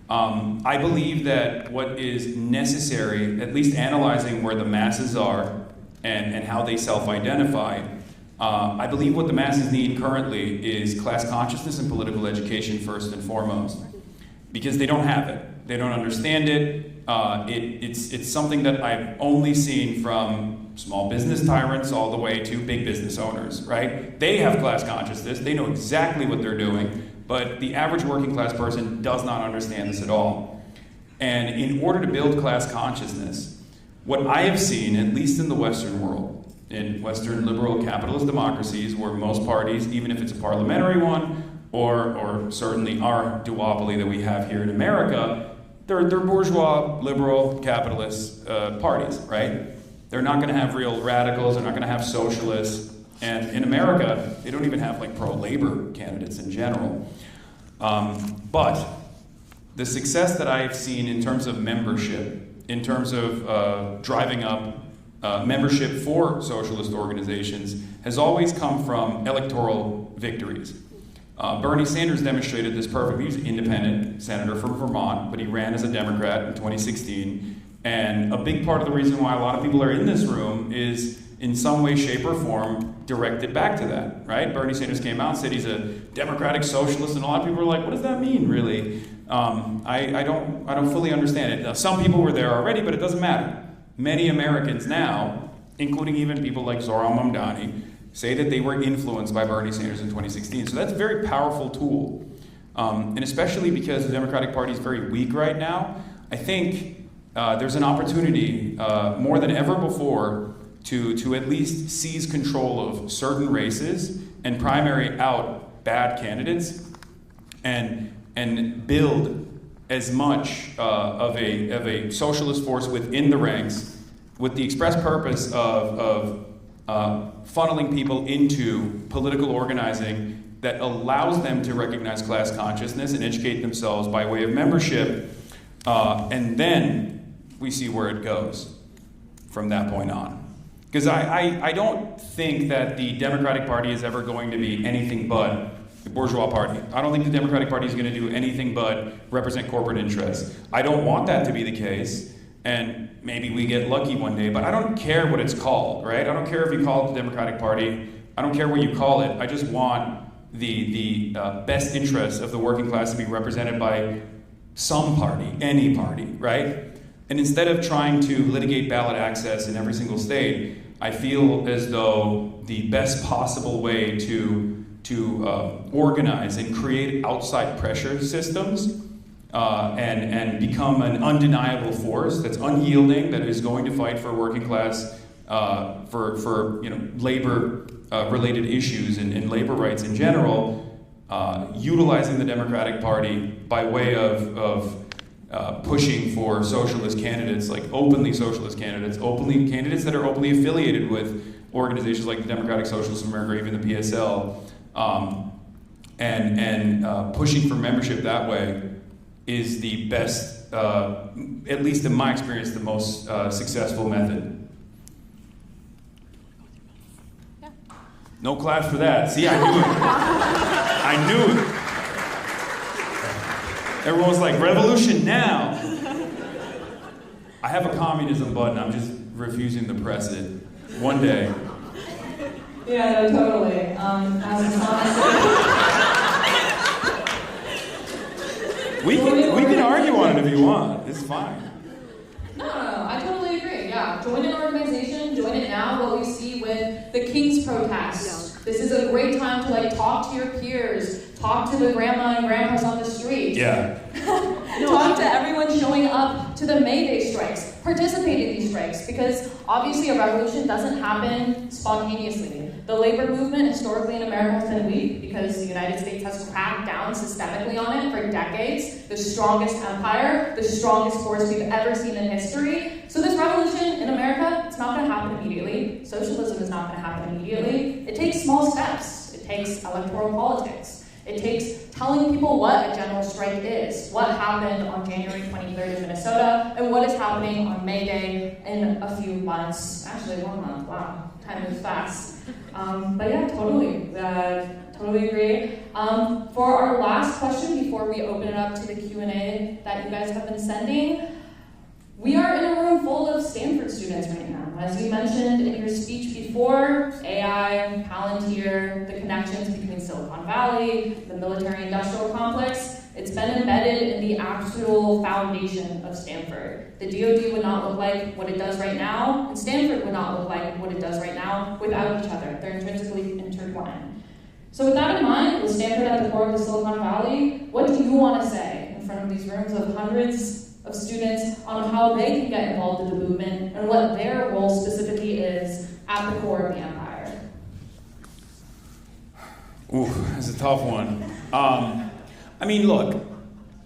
I believe that what is necessary, at least analyzing where the masses are and how they self-identify, I believe what the masses need currently is class consciousness and political education first and foremost, because they don't have it. They don't understand it. It's something that I've only seen from small business tyrants all the way to big business owners, right? They have class consciousness. They know exactly what they're doing, but the average working class person does not understand this at all. And in order to build class consciousness, what I have seen, at least in the Western world, in Western liberal capitalist democracies, where most parties, even if it's a parliamentary one, or certainly our duopoly that we have here in America, they're bourgeois, liberal, capitalist parties, right? They're not going to have real radicals. They're not going to have socialists. And in America, they don't even have like pro-labor candidates in general. But the success that I've seen in terms of membership, in terms of driving up membership for socialist organizations, has always come from electoral victories. Bernie Sanders demonstrated this perfectly. He was an independent senator from Vermont, but he ran as a Democrat in 2016. And a big part of the reason why a lot of people are in this room is in some way, shape, or form directed back to that, right? Bernie Sanders came out and said he's a democratic socialist, and a lot of people were like, what does that mean, really? I don't fully understand it. Now, some people were there already, but it doesn't matter. Many Americans now, including even people like Zohran Mamdani, say that they were influenced by Bernie Sanders in 2016. So that's a very powerful tool. And especially because the Democratic Party is very weak right now, I think there's an opportunity more than ever before to at least seize control of certain races and primary out bad candidates and build as much of a socialist force within the ranks with the express purpose of funneling people into political organizing that allows them to recognize class consciousness and educate themselves by way of membership, and then we see where it goes from that point on. Because I don't think that the Democratic Party is ever going to be anything but the bourgeois party. I don't think the Democratic Party is going to do anything but represent corporate interests. I don't want that to be the case, and maybe we get lucky one day, but I don't care what it's called, right? I don't care if you call it the Democratic Party. I don't care what you call it. I just want the best interests of the working class to be represented by some party, any party, right? And instead of trying to litigate ballot access in every single state, I feel as though the best possible way to organize and create outside pressure systems and become an undeniable force that's unyielding, that is going to fight for working class, for labor related issues and labor rights in general, utilizing the Democratic Party by way of pushing for socialist candidates, like openly socialist candidates, openly candidates that are openly affiliated with organizations like the Democratic Socialists of America or even the PSL, and pushing for membership that way is the best, at least in my experience, the most successful method. Yeah. No claps for that. See, I knew it. I knew it. Everyone's like, revolution now. I have a communism button. I'm just refusing to press it. One day. Yeah, no, totally. As we can argue on it if you want. It's fine. No, I totally agree. Yeah, join an organization, join it now. What we see with the King's protest. This is a great time to talk to your peers, talk to the grandma and grandpas on the street. Yeah. Talk to everyone showing up to the May Day strikes, participate in these strikes, because obviously a revolution doesn't happen spontaneously. The labor movement historically in America has been weak because the United States has cracked down systemically on it for decades. The strongest empire, the strongest force we've ever seen in history. So this revolution in America, it's not going to happen immediately. Socialism is not going to happen immediately. It takes small steps. It takes electoral politics. It takes telling people what a general strike is, what happened on January 23rd in Minnesota, and what is happening on May Day in a few months. Actually, 1 month. Wow, time moves fast. But yeah, totally agree. For our last question, before we open it up to the Q&A that you guys have been sending, we are in a room full of Stanford students right now. As you mentioned in your speech before, AI, Palantir, the connections between Silicon Valley, the military-industrial complex, it's been embedded in the actual foundation of Stanford. The DoD would not look like what it does right now, and Stanford would not look like what it does right now without each other. They're intrinsically intertwined. So with that in mind, with Stanford at the core of the Silicon Valley, what do you want to say in front of these rooms of hundreds of students on how they can get involved in the movement and what their role specifically is at the core of the empire? Ooh, that's a tough one. I mean, look,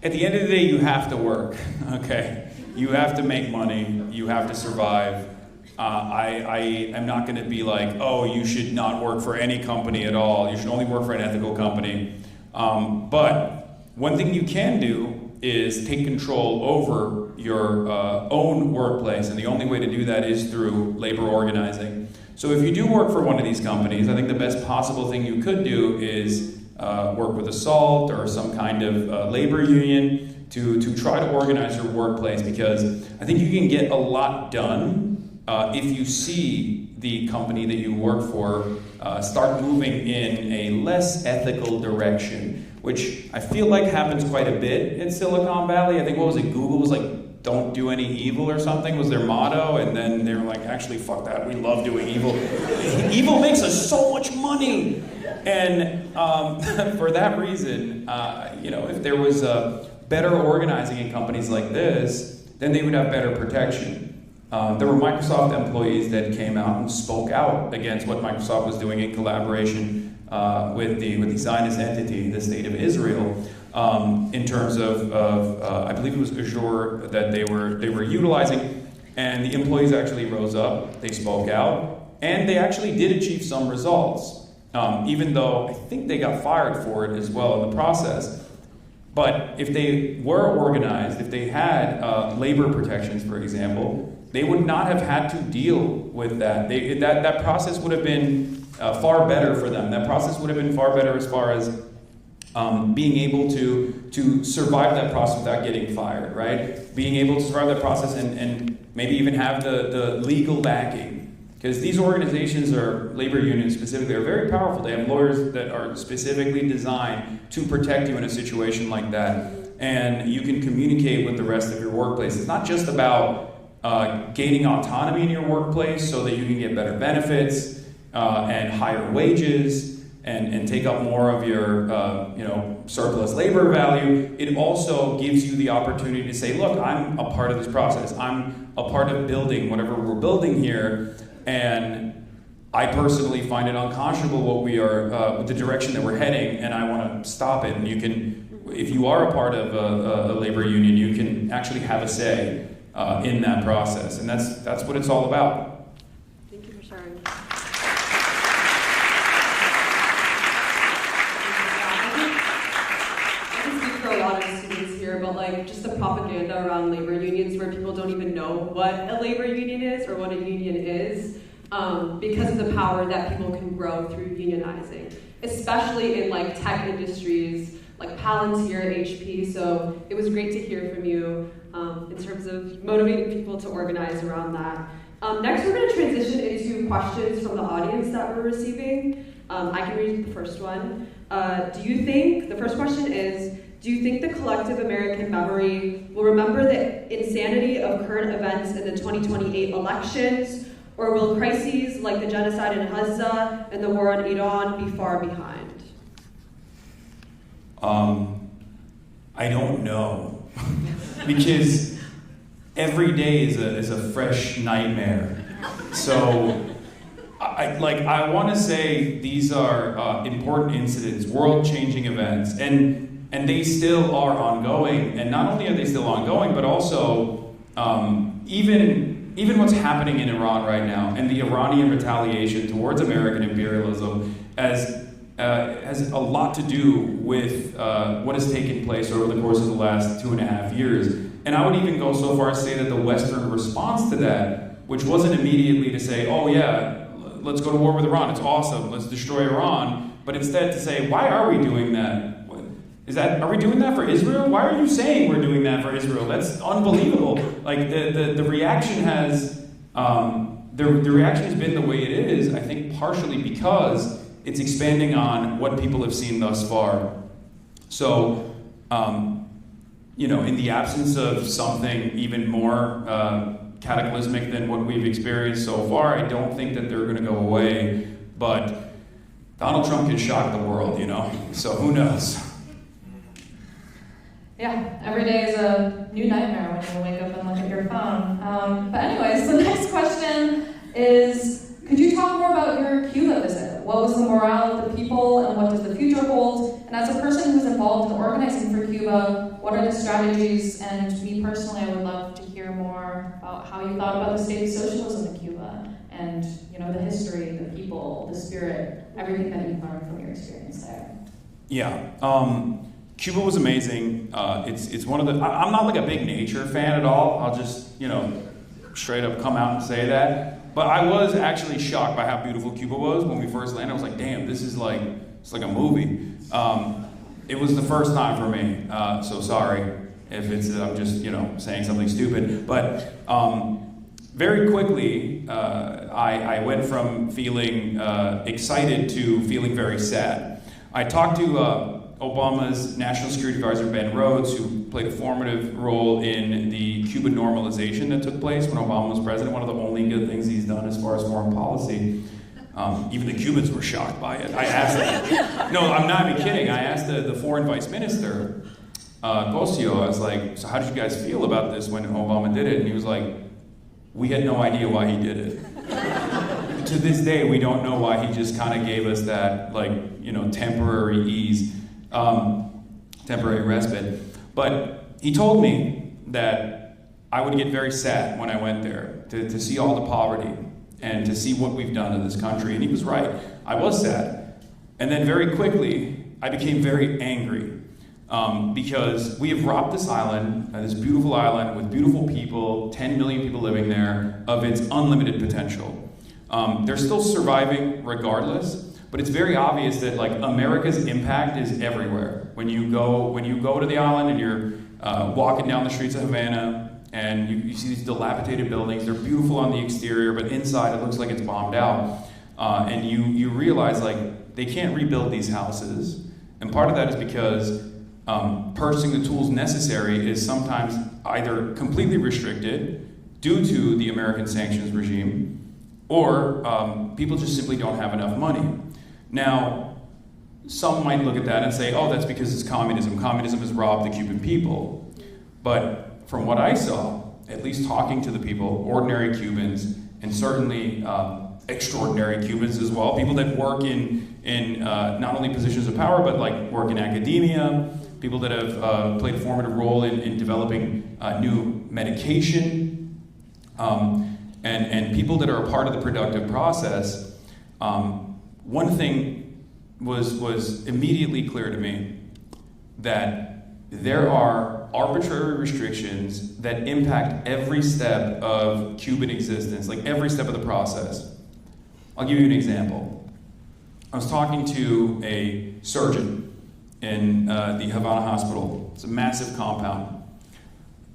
at the end of the day, you have to work, okay? You have to make money, you have to survive. I am not gonna be like, oh, you should not work for any company at all, you should only work for an ethical company. But one thing you can do is take control over your own workplace, and the only way to do that is through labor organizing. So if you do work for one of these companies, I think the best possible thing you could do is work with a SALT or some kind of labor union to try to organize your workplace, because I think you can get a lot done if you see the company that you work for start moving in a less ethical direction, which I feel like happens quite a bit in Silicon Valley. I think, what was it, Google was like, don't do any evil or something was their motto, and then they were like, actually, fuck that, we love doing evil. Evil makes us so much money. And for that reason, if there was better organizing in companies like this, then they would have better protection. There were Microsoft employees that came out and spoke out against what Microsoft was doing in collaboration with the Zionist entity, the State of Israel, in terms of I believe it was Azure that they were utilizing, and the employees actually rose up, they spoke out, and they actually did achieve some results, even though I think they got fired for it as well in the process. But if they were organized, if they had labor protections, for example, they would not have had to deal with that. That process would have been far better for them. That process would have been far better as far as being able to survive that process without getting fired, right? Being able to survive that process and maybe even have the legal backing. Because these organizations, or labor unions specifically, are very powerful. They have lawyers that are specifically designed to protect you in a situation like that. And you can communicate with the rest of your workplace. It's not just about gaining autonomy in your workplace so that you can get better benefits and higher wages and take up more of your surplus labor value. It also gives you the opportunity to say, look, I'm a part of this process. I'm a part of building whatever we're building here, and I personally find it unconscionable what we are, the direction that we're heading, and I want to stop it. And you can, if you are a part of a labor union, you can actually have a say in that process, and that's what it's all about. Thank you for sharing. like just the propaganda around labor unions where people don't even know what a labor union is or what a union is because of the power that people can grow through unionizing, especially in like tech industries like Palantir, HP. So it was great to hear from you in terms of motivating people to organize around that. Next, we're going to transition into questions from the audience that we're receiving. I can read the first one. The first question is, do you think the collective American memory will remember the insanity of current events in the 2028 elections, or will crises like the genocide in Gaza and the war on Iran be far behind? I don't know. Because every day is a fresh nightmare. So I want to say these are important incidents, world-changing events, and they still are ongoing. And not only are they still ongoing, but also even what's happening in Iran right now and the Iranian retaliation towards American imperialism has a lot to do with what has taken place over the course of the last 2.5 years. And I would even go so far as to say that the Western response to that, which wasn't immediately to say, oh yeah, let's go to war with Iran, it's awesome, let's destroy Iran, but instead to say, why are we doing that? Are we doing that for Israel? Why are you saying we're doing that for Israel? That's unbelievable. Like the reaction has the reaction has been the way it is, I think partially because it's expanding on what people have seen thus far. So, in the absence of something even more cataclysmic than what we've experienced so far, I don't think that they're going to go away. But Donald Trump can shock the world, so who knows? Yeah, every day is a new nightmare when you wake up and look at your phone. But anyways, the next question is, could you talk more about your Cuba visit? What was the morale of the people and what does the future hold? And as a person who's involved in organizing for Cuba, what are the strategies? And me personally, I would love to hear more about how you thought about the state of socialism in Cuba and the history, the people, the spirit, everything that you've learned from your experience there. Yeah. Cuba was amazing. It's one of the. I'm not like a big nature fan at all. I'll just straight up come out and say that. But I was actually shocked by how beautiful Cuba was when we first landed. I was like, damn, it's like a movie. It was the first time for me. So sorry if I'm just saying something stupid. But very quickly, I went from feeling excited to feeling very sad. I talked to Obama's National Security Advisor, Ben Rhodes, who played a formative role in the Cuban normalization that took place when Obama was president. One of the only good things he's done as far as foreign policy. Even the Cubans were shocked by it. I asked, no, I'm not even kidding. I asked the foreign vice minister, Cosio, I was like, so how did you guys feel about this when Obama did it? And he was like, we had no idea why he did it. To this day, we don't know why he just kind of gave us that, temporary ease. Temporary respite. But he told me that I would get very sad when I went there to see all the poverty and to see what we've done to this country. And he was right. I was sad. And then very quickly, I became very angry because we have robbed this island, this beautiful island with beautiful people, 10 million people living there, of its unlimited potential. They're still surviving regardless. But it's very obvious that America's impact is everywhere. When you go to the island and you're walking down the streets of Havana and you see these dilapidated buildings, they're beautiful on the exterior, but inside it looks like it's bombed out. And you realize they can't rebuild these houses. And part of that is because purchasing the tools necessary is sometimes either completely restricted due to the American sanctions regime, or people just simply don't have enough money. Now, some might look at that and say, oh, that's because it's communism. Communism has robbed the Cuban people. But from what I saw, at least talking to the people, ordinary Cubans, and certainly extraordinary Cubans as well, people that work in not only positions of power, but work in academia, people that have played a formative role in developing new medication, and people that are a part of the productive process. One thing was immediately clear to me, that there are arbitrary restrictions that impact every step of Cuban existence, like every step of the process. I'll give you an example. I was talking to a surgeon in the Havana hospital. It's a massive compound.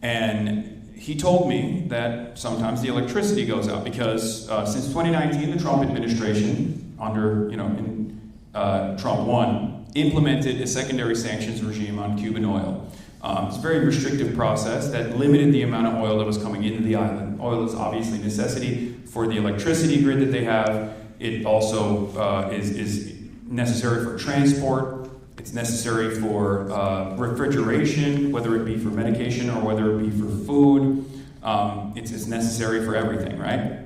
And he told me that sometimes the electricity goes out because since 2019, the Trump administration, under, Trump 1, implemented a secondary sanctions regime on Cuban oil. It's a very restrictive process that limited the amount of oil that was coming into the island. Oil is obviously a necessity for the electricity grid that they have. It also is necessary for transport. It's necessary for refrigeration, whether it be for medication or whether it be for food. It's necessary for everything, right?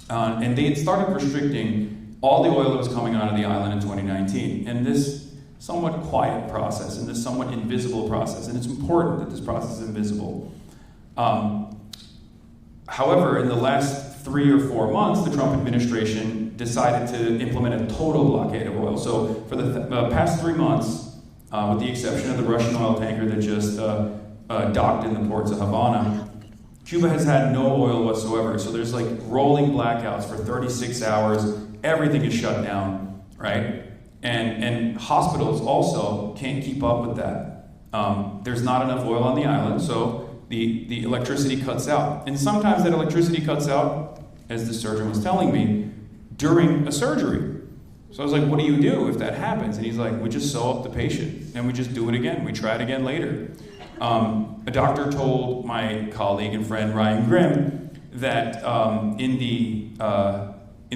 And they had started restricting all the oil that was coming out of the island in 2019. And this somewhat quiet process and this somewhat invisible process, and it's important that this process is invisible. However, in the last 3 or 4 months, the Trump administration decided to implement a total blockade of oil. So for the past 3 months, with the exception of the Russian oil tanker that just docked in the ports of Havana, Cuba has had no oil whatsoever. So there's like rolling blackouts for 36 hours. Everything is shut down, right? And hospitals also can't keep up with that. There's not enough oil on the island, so the electricity cuts out. And sometimes that electricity cuts out, as the surgeon was telling me, during a surgery. So I was like, what do you do if that happens? And he's like, we just sew up the patient, and we just do it again. We try it again later. A doctor told my colleague and friend, Ryan Grimm, that in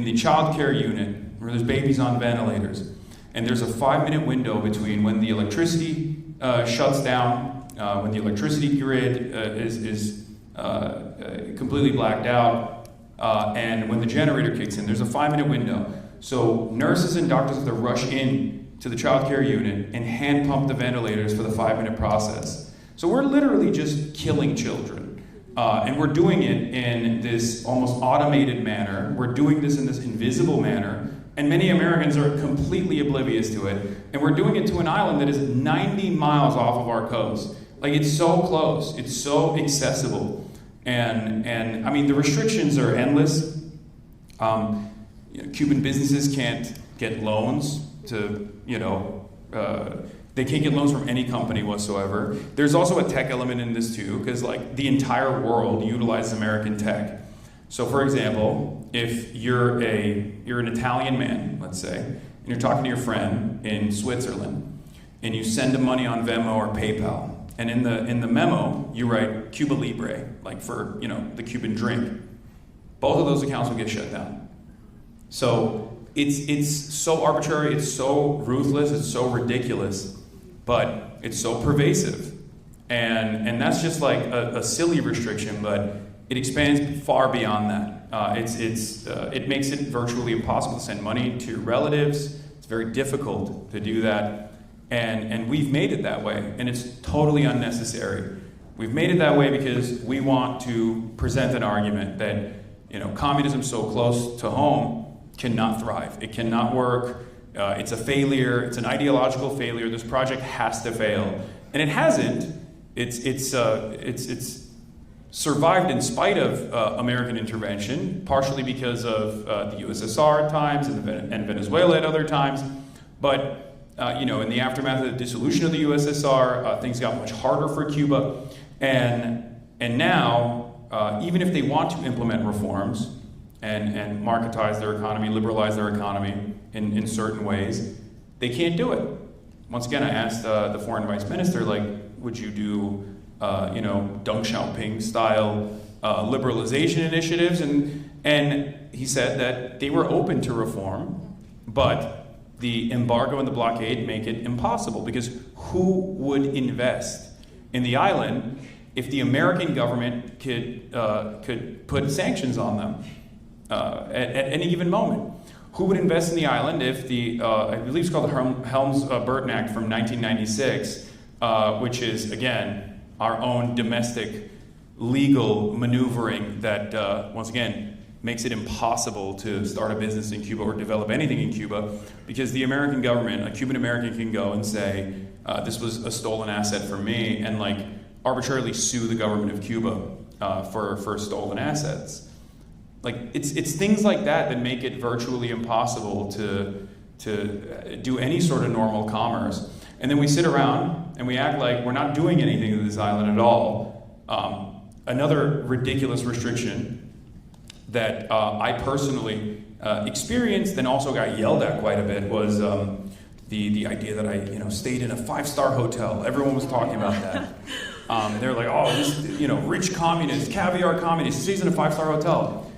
the child care unit, where there's babies on ventilators, and there's a 5-minute window between when the electricity shuts down, when the electricity grid is completely blacked out, and when the generator kicks in. There's a 5-minute window. So nurses and doctors have to rush in to the child care unit and hand pump the ventilators for the 5-minute process. So we're literally just killing children. And we're doing it in this almost automated manner. We're doing this in this invisible manner. And many Americans are completely oblivious to it. And we're doing it to an island that is 90 miles off of our coast. Like, it's so close. It's so accessible. And I mean, the restrictions are endless. Cuban businesses can't get loans to, they can't get loans from any company whatsoever. There's also a tech element in this too, because like the entire world utilizes American tech. So for example, if you're an Italian man, let's say, and you're talking to your friend in Switzerland, and you send him money on Venmo or PayPal, and in the memo you write Cuba Libre, like for the Cuban drink, both of those accounts will get shut down. So it's so arbitrary, it's so ruthless, it's so ridiculous, but it's so pervasive, and that's just like a silly restriction, but it expands far beyond that. It makes it virtually impossible to send money to relatives. It's very difficult to do that, and we've made it that way, and it's totally unnecessary. We've made it that way because we want to present an argument that communism so close to home cannot thrive. It cannot work. It's a failure. It's an ideological failure. This project has to fail, and it hasn't. It's survived in spite of American intervention, partially because of the USSR at times and Venezuela at other times. But in the aftermath of the dissolution of the USSR, things got much harder for Cuba, and now even if they want to implement reforms and marketize their economy, liberalize their economy in certain ways, they can't do it. Once again, I asked the foreign vice minister, would you do Deng Xiaoping style liberalization initiatives, and he said that they were open to reform, but the embargo and the blockade make it impossible, because who would invest in the island if the American government could put sanctions on them at any given moment? Who would invest in the island if I believe it's called the Helms-Burton Act from 1996, which is, again, our own domestic legal maneuvering that, once again, makes it impossible to start a business in Cuba or develop anything in Cuba, because the American government, a Cuban American, can go and say, this was a stolen asset from me, and arbitrarily sue the government of Cuba for stolen assets. Like, it's things like that that make it virtually impossible to do any sort of normal commerce. And then we sit around and we act like we're not doing anything to this island at all. Another ridiculous restriction that I personally experienced and also got yelled at quite a bit was the idea that I stayed in a 5-star hotel. Everyone was talking about that. They're like, oh, this rich communist, caviar communist, stays in a 5-star hotel.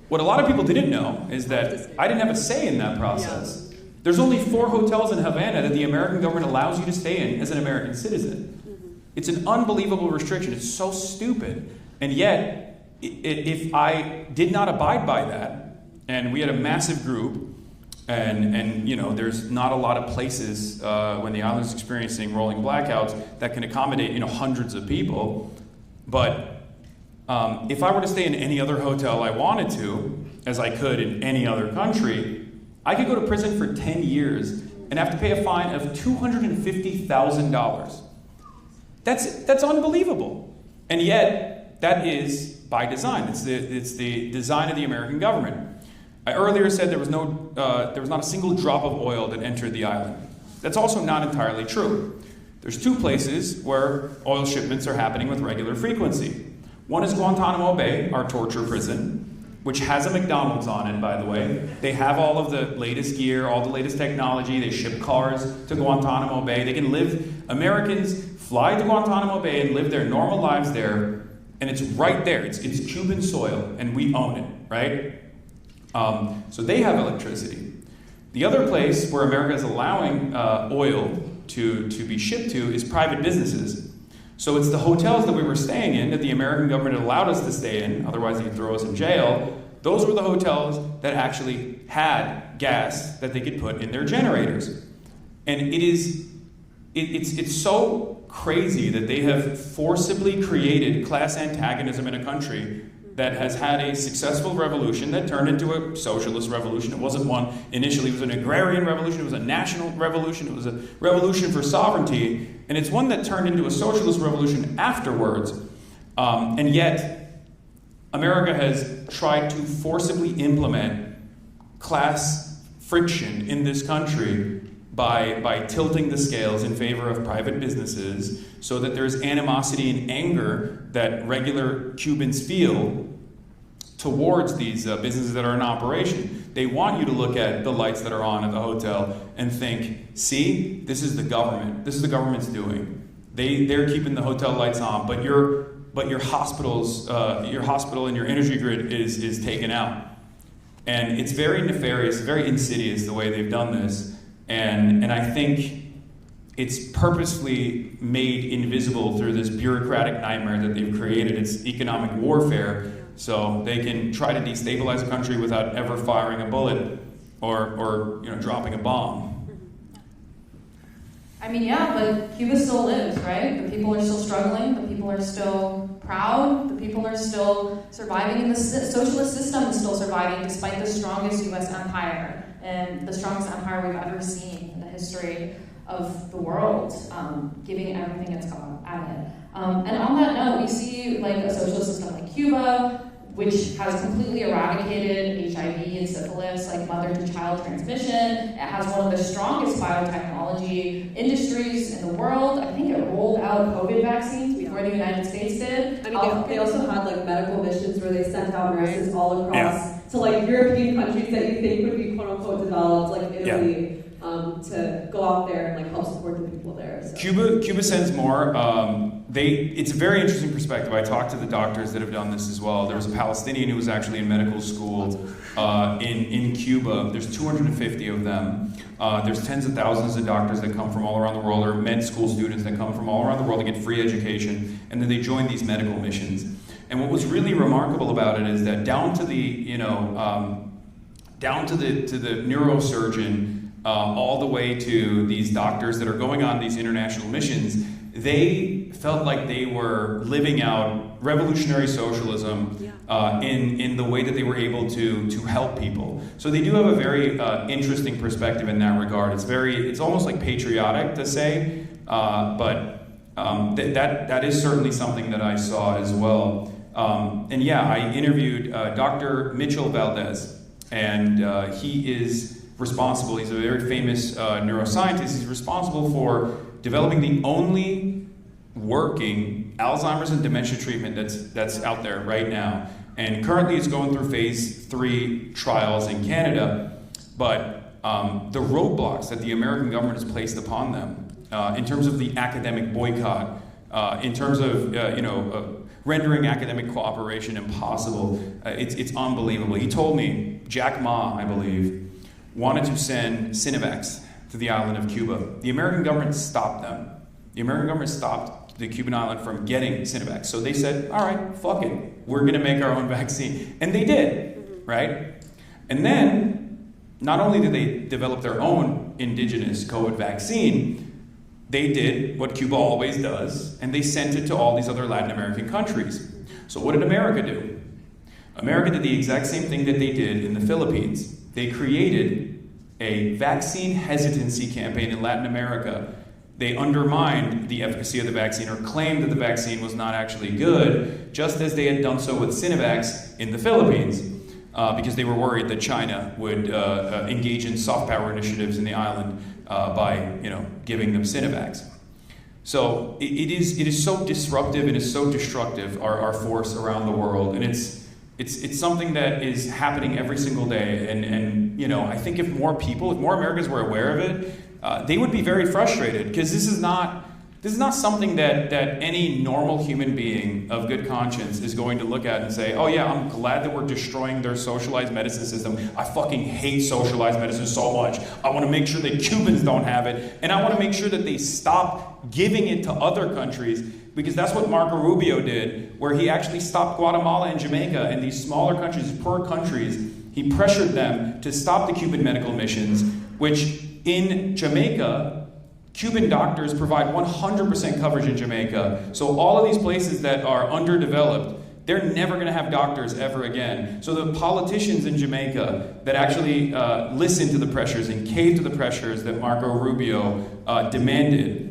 What a lot of people didn't know is that I didn't have a say in that process. Yeah. There's only 4 hotels in Havana that the American government allows you to stay in as an American citizen. Mm-hmm. It's an unbelievable restriction. It's so stupid. And yet, if I did not abide by that, and we had a massive group, and there's not a lot of places when the island is experiencing rolling blackouts that can accommodate hundreds of people, but if I were to stay in any other hotel I wanted to, as I could in any other country, I could go to prison for 10 years and have to pay a fine of $250,000. That's unbelievable. And yet, that is by design. It's the design of the American government. I earlier said there was not a single drop of oil that entered the island. That's also not entirely true. There's 2 places where oil shipments are happening with regular frequency. One is Guantanamo Bay, our torture prison, which has a McDonald's on it, by the way. They have all of the latest gear, all the latest technology. They ship cars to Guantanamo Bay. They can Americans fly to Guantanamo Bay and live their normal lives there, and it's right there. It's Cuban soil, and we own it, right? So they have electricity. The other place where America is allowing oil to be shipped to is private businesses. So it's the hotels that we were staying in that the American government allowed us to stay in, otherwise they could throw us in jail. Those were the hotels that actually had gas that they could put in their generators. And it's so crazy that they have forcibly created class antagonism in a country that has had a successful revolution that turned into a socialist revolution. It wasn't one initially. It was an agrarian revolution. It was a national revolution. It was a revolution for sovereignty. And it's one that turned into a socialist revolution afterwards. And yet, America has tried to forcibly implement class friction in this country by tilting the scales in favor of private businesses so that there's animosity and anger that regular Cubans feel towards these businesses that are in operation. They want you to look at the lights that are on at the hotel and think, see, this is the government. This is the government's doing. They're keeping the hotel lights on, but your hospital and your energy grid is taken out. And it's very nefarious, very insidious the way they've done this. And I think it's purposely made invisible through this bureaucratic nightmare that they've created. It's economic warfare, so they can try to destabilize a country without ever firing a bullet or dropping a bomb. I mean, yeah, but Cuba still lives, right? The people are still struggling. The people are still proud. The people are still surviving, and the socialist system is still surviving despite the strongest U.S. empire and the strongest empire we've ever seen in the history of the world, giving everything it's got at it. And on that note, we see like a socialist system like Cuba, which has completely eradicated HIV and syphilis, like mother-to-child transmission. It has one of the strongest biotechnology industries in the world. I think it rolled out COVID vaccines before the United States did. I mean, they also had like medical missions where they sent out nurses all across to like European countries that you think would be quote-unquote developed, like Italy, to go out there and like help support the people there. So. Cuba sends more. It's a very interesting perspective. I talked to the doctors that have done this as well. There was a Palestinian who was actually in medical school in Cuba. There's 250 of them. There's tens of thousands of doctors that come from all around the world, or med school students that come from all around the world to get free education, and then they join these medical missions. And what was really remarkable about it is that down to the neurosurgeon, all the way to these doctors that are going on these international missions, they felt like they were living out revolutionary socialism in the way that they were able to help people. So they do have a very interesting perspective in that regard. It's almost like patriotic to say, but that is certainly something that I saw as well. And yeah, I interviewed Dr. Mitchell Valdez, and he is responsible, he's a very famous neuroscientist, he's responsible for developing the only working Alzheimer's and dementia treatment that's out there right now. And currently it's going through phase 3 trials in Canada, but the roadblocks that the American government has placed upon them in terms of the academic boycott, in terms of rendering academic cooperation impossible, it's unbelievable. He told me, Jack Ma, I believe, wanted to send Sinovacs to the island of Cuba. The American government stopped them. The American government stopped the Cuban island from getting Sinovacs. So they said, all right, fuck it. We're going to make our own vaccine. And they did, right? And then, not only did they develop their own indigenous COVID vaccine, they did what Cuba always does, and they sent it to all these other Latin American countries. So what did America do? America did the exact same thing that they did in the Philippines. They created a vaccine hesitancy campaign in Latin America. They undermined the efficacy of the vaccine or claimed that the vaccine was not actually good, just as they had done so with Sinovacs in the Philippines, because they were worried that China would engage in soft power initiatives in the island by giving them Sinovacs. So it is so disruptive and is so destructive, our force around the world, and it's something that is happening every single day. And I think if more Americans were aware of it, they would be very frustrated, because this is not something that any normal human being of good conscience is going to look at and say, oh yeah, I'm glad that we're destroying their socialized medicine system. I fucking hate socialized medicine so much. I want to make sure that Cubans don't have it, and I want to make sure that they stop giving it to other countries, because that's what Marco Rubio did, where he actually stopped Guatemala and Jamaica and these smaller countries, poor countries. He pressured them to stop the Cuban medical missions, which in Jamaica, Cuban doctors provide 100% coverage in Jamaica. So all of these places that are underdeveloped, they're never going to have doctors ever again. So the politicians in Jamaica that actually listened to the pressures and caved to the pressures that Marco Rubio demanded,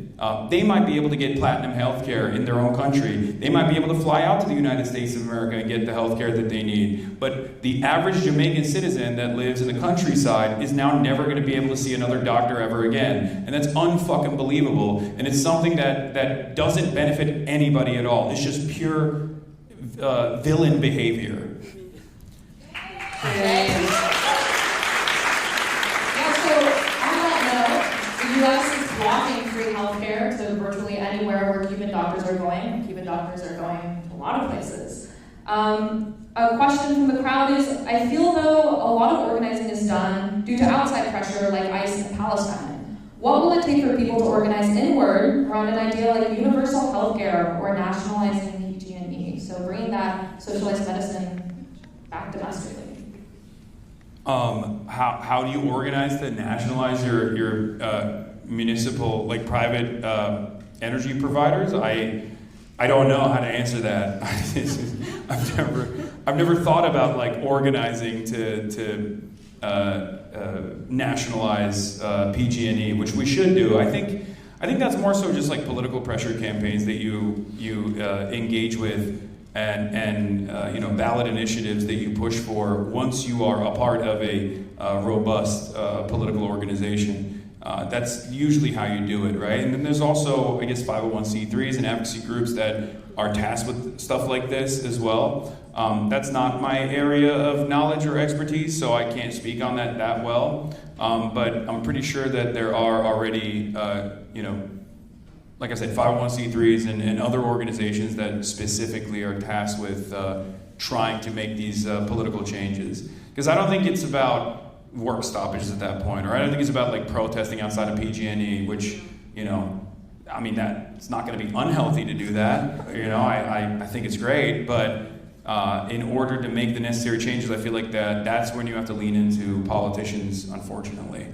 they might be able to get platinum health care in their own country. They might be able to fly out to the United States of America and get the health care that they need. But the average Jamaican citizen that lives in the countryside is now never going to be able to see another doctor ever again. And that's unfucking believable. And it's something that doesn't benefit anybody at all. It's just pure villain behavior. The U.S. is blocking free healthcare to virtually anywhere where Cuban doctors are going. Cuban doctors are going to a lot of places. A question from the crowd is, I feel though a lot of organizing is done due to outside pressure like ICE in Palestine. What will it take for people to organize inward around an idea like universal healthcare or nationalizing PG&E? So bringing that socialized medicine back domestically. How do you organize to nationalize your municipal, like private energy providers? I don't know how to answer that. I've never thought about like organizing to nationalize PG&E, which we should do. I think that's more so just like political pressure campaigns that you engage with. And ballot initiatives that you push for once you are a part of a robust political organization. That's usually how you do it, right? And then there's also, I guess, 501c3s and advocacy groups that are tasked with stuff like this as well. That's not my area of knowledge or expertise, so I can't speak on that well. But I'm pretty sure that there are already, like I said, 501c3s and other organizations that specifically are tasked with trying to make these political changes. Because I don't think it's about work stoppages at that point, or I don't think it's about like protesting outside of PG&E, which, it's not going to be unhealthy to do that. I think it's great, but in order to make the necessary changes, I feel like that's when you have to lean into politicians, unfortunately.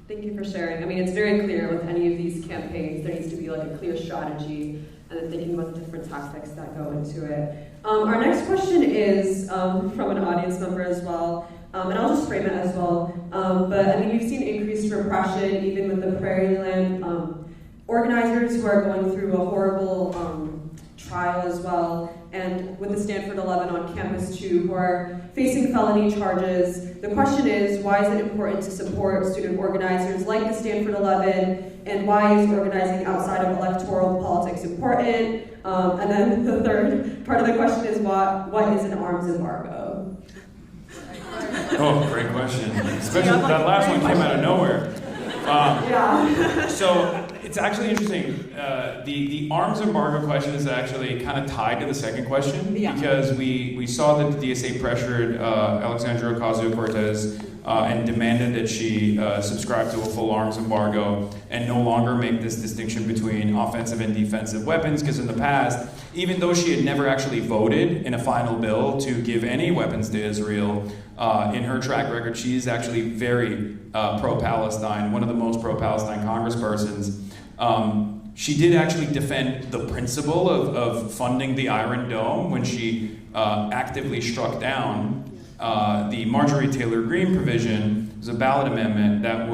Thank you for sharing. It's very clear with any of these campaigns, there needs to be like a clear strategy and then thinking about the different tactics that go into it. Our next question is from an audience member as well, and I'll just frame it as well. But we've seen increased repression even with the Prairie Land organizers who are going through a horrible trial as well, and with the Stanford 11 on campus too, who are facing felony charges. The question is, why is it important to support student organizers like the Stanford 11, and why is organizing outside of electoral politics important? And then the third part of the question is, what is an arms embargo? Oh, great question. Especially that last one came out of nowhere. So it's actually interesting. The arms embargo question is actually kind of tied to the second question, because we saw that the DSA pressured Alexandria Ocasio-Cortez and demanded that she subscribe to a full arms embargo and no longer make this distinction between offensive and defensive weapons, because in the past, even though she had never actually voted in a final bill to give any weapons to Israel, in her track record, she is actually very pro-Palestine, one of the most pro-Palestine congresspersons. She did actually defend the principle of funding the Iron Dome when she actively struck down the Marjorie Taylor Greene provision. It was a ballot amendment that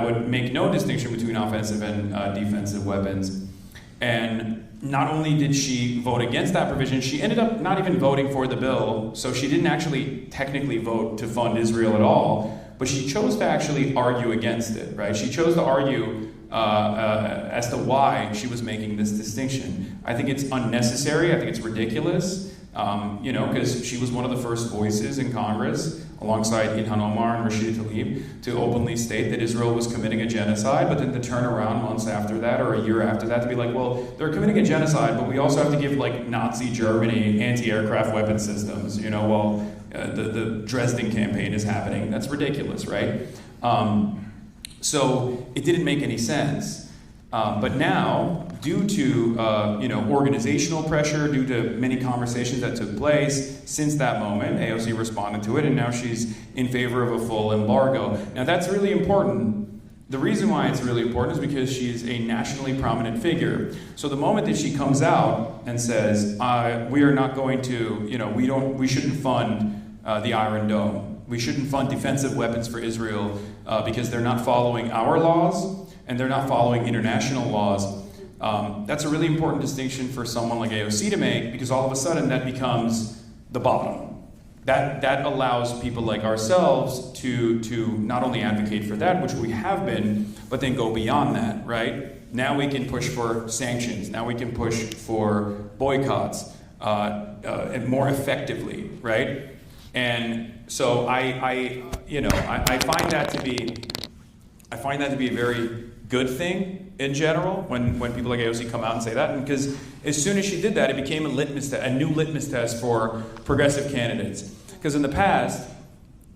would make no distinction between offensive and defensive weapons. And not only did she vote against that provision, she ended up not even voting for the bill, so she didn't actually technically vote to fund Israel at all, but she chose to actually argue against it, right? She chose to argue as to why she was making this distinction. I think it's unnecessary, I think it's ridiculous, because she was one of the first voices in Congress, alongside Ilhan Omar and Rashida Tlaib, to openly state that Israel was committing a genocide, but then to turn around months after that, or a year after that, to be like, well, they're committing a genocide, but we also have to give, like, Nazi Germany anti-aircraft weapon systems, while the Dresden campaign is happening. That's ridiculous, right? So it didn't make any sense. But now, due to organizational pressure, due to many conversations that took place since that moment, AOC responded to it, and now she's in favor of a full embargo. Now that's really important. The reason why it's really important is because she's a nationally prominent figure. So the moment that she comes out and says, we are not going to, we shouldn't fund the Iron Dome. We shouldn't fund defensive weapons for Israel because they're not following our laws, and they're not following international laws. That's a really important distinction for someone like AOC to make, because all of a sudden that becomes the bottom. That allows people like ourselves to not only advocate for that, which we have been, but then go beyond that, right? Now we can push for sanctions. Now we can push for boycotts and more effectively, right? And so I find that to be a very good thing in general when people like AOC come out and say that, and because as soon as she did that, it became a new litmus test for progressive candidates. Because in the past,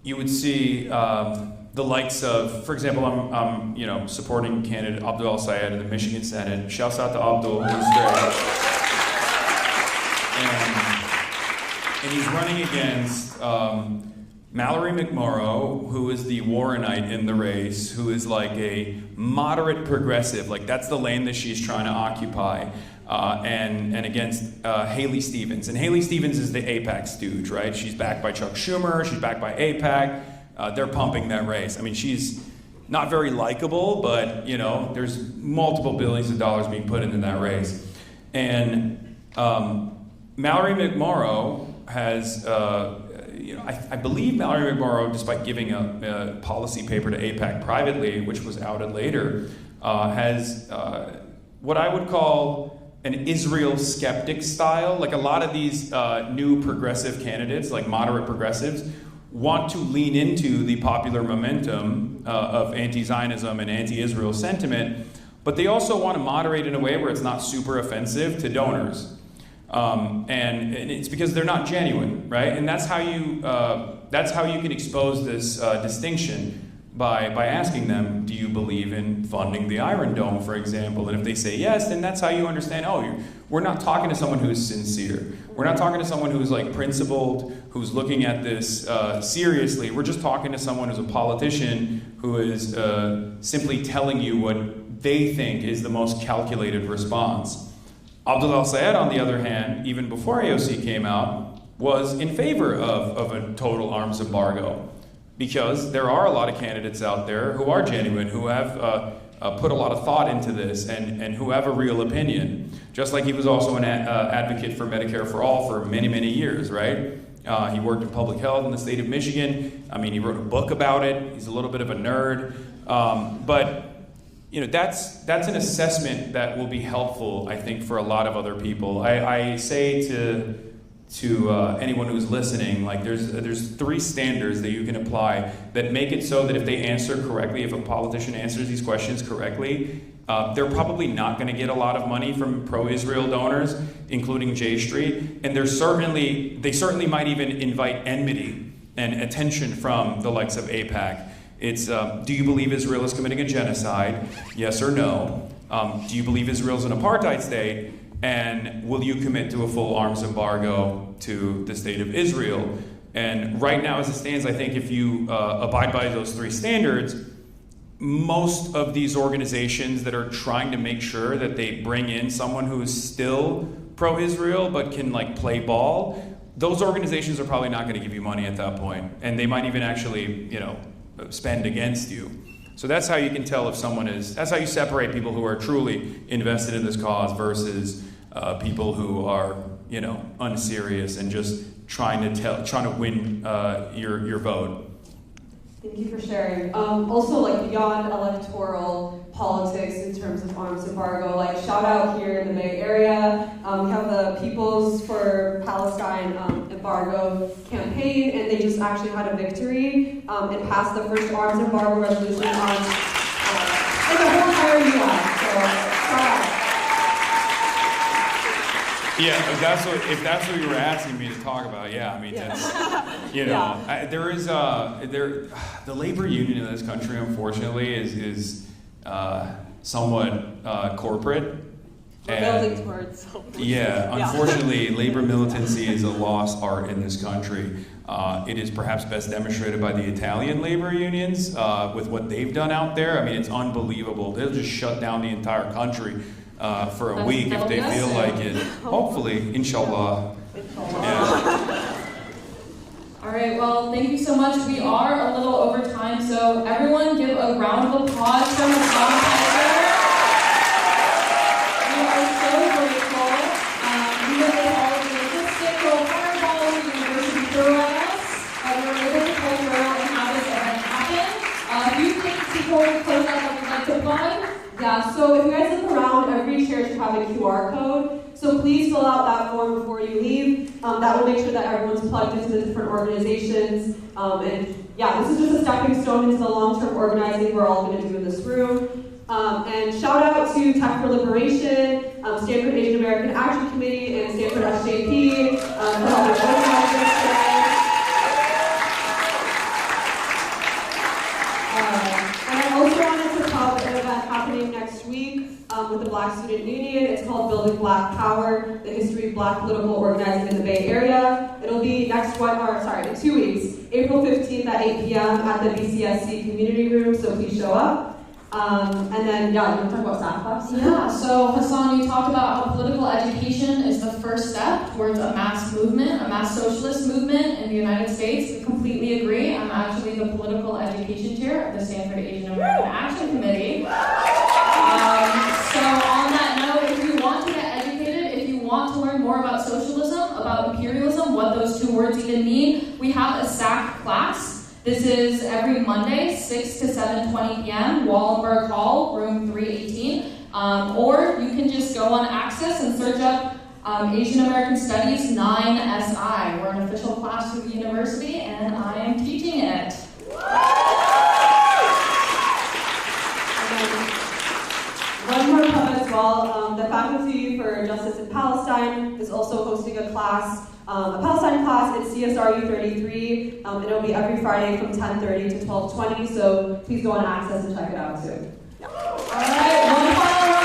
you would see the likes of, for example, I'm supporting candidate Abdul El-Sayed in the Michigan Senate. Shouts out to Abdul, who's great. And he's running against Mallory McMorrow, who is the Warrenite in the race, who is like a moderate progressive, like that's the lane that she's trying to occupy, and against Haley Stevens. And Haley Stevens is the AIPAC stooge, right? She's backed by Chuck Schumer, she's backed by AIPAC. They're pumping that race. I mean, she's not very likable, but there's multiple billions of dollars being put into that race. And Mallory McMorrow has I believe Mallory McMorrow, despite giving a policy paper to AIPAC privately, which was outed later, has what I would call an Israel skeptic style. Like a lot of these new progressive candidates, like moderate progressives, want to lean into the popular momentum of anti-Zionism and anti-Israel sentiment, but they also want to moderate in a way where it's not super offensive to donors. And it's because they're not genuine, right? And that's how you can expose this distinction by asking them, do you believe in funding the Iron Dome, for example? And if they say yes, then that's how you understand, we're not talking to someone who's sincere. We're not talking to someone who's like principled, who's looking at this seriously. We're just talking to someone who's a politician who is simply telling you what they think is the most calculated response. Abdul El-Sayed, on the other hand, even before AOC came out, was in favor of a total arms embargo, because there are a lot of candidates out there who are genuine, who have put a lot of thought into this and who have a real opinion. Just like he was also an advocate for Medicare for all for many, many years, right? He worked in public health in the state of Michigan. I mean, he wrote a book about it. He's a little bit of a nerd. But that's an assessment that will be helpful, I think, for a lot of other people. I say to anyone who's listening, like there's 3 standards that you can apply that make it so that if they answer correctly, if a politician answers these questions correctly, they're probably not going to get a lot of money from pro-Israel donors, including J Street, and they certainly might even invite enmity and attention from the likes of AIPAC. It's, do you believe Israel is committing a genocide? Yes or no? Do you believe Israel is an apartheid state? And will you commit to a full arms embargo to the state of Israel? And right now, as it stands, I think if you abide by those 3 standards, most of these organizations that are trying to make sure that they bring in someone who is still pro-Israel but can play ball, those organizations are probably not going to give you money at that point, and they might even actually, spend against you. So that's how you can tell if someone is. That's how you separate people who are truly invested in this cause versus people who are, unserious and just trying to win your vote. Thank you for sharing. Also, beyond electoral politics in terms of arms embargo, shout out here in the Bay Area. We have the Peoples for Palestine embargo campaign, and they just actually had a victory and passed the first arms embargo resolution on in the whole entire U.S. So, shout out. Yeah, if that's what you were asking me to talk about, that's, there is the labor union in this country, unfortunately, is somewhat corporate. We're building towards something. Unfortunately, labor militancy is a lost art in this country. It is perhaps best demonstrated by the Italian labor unions with what they've done out there. I mean, it's unbelievable. They'll just shut down the entire country for a week if they feel like it. Hopefully, inshallah. Yeah. All right, well, thank you so much. We are a little over time, so everyone give a round of applause for Hasan. We are so grateful. We have all of the logistics, fireballs, the university threw at us. We were able to pull through and have this event happen. A few things before we close out that we'd like to plug. Yeah, so if you guys look around, every chair should have a QR code. So please fill out that form before you leave. That will make sure that everyone's plugged into the different organizations. This is just a stepping stone into the long-term organizing we're all going to do in this room. And shout out to Tech for Liberation, Stanford Asian American Action Committee, and Stanford SJP for helping organize this today. And I also wanted to plug an event happening next week with the Black Student Union. It's called Building Black Power, the history of Black political organizing in the Bay Area. It'll be in 2 weeks, April 15th at 8 p.m. at the BCSC Community Room, so please show up. You want to talk about staff class? Yeah, so Hasan, you talked about how political education is the first step towards a mass movement, a mass socialist movement in the United States. We completely agree. I'm actually the political education chair of the Stanford Asian American Action Committee. So on that note, if you want to get educated, if you want to learn more about socialism, about imperialism, what those 2 words even mean, we have a SAC class. This is every Monday, 6 to 7:20 p.m., Wallenberg Hall, room 318. Or you can just go on Access and search up Asian American Studies 9SI. We're an official class of the university, and I am teaching it. One more comment as well. The Faculty for Justice in Palestine is also hosting a class, a Palestine class in CSRU 33. And it'll be every Friday from 10:30 to 12:20. So please go on Access and check it out too. All right, one final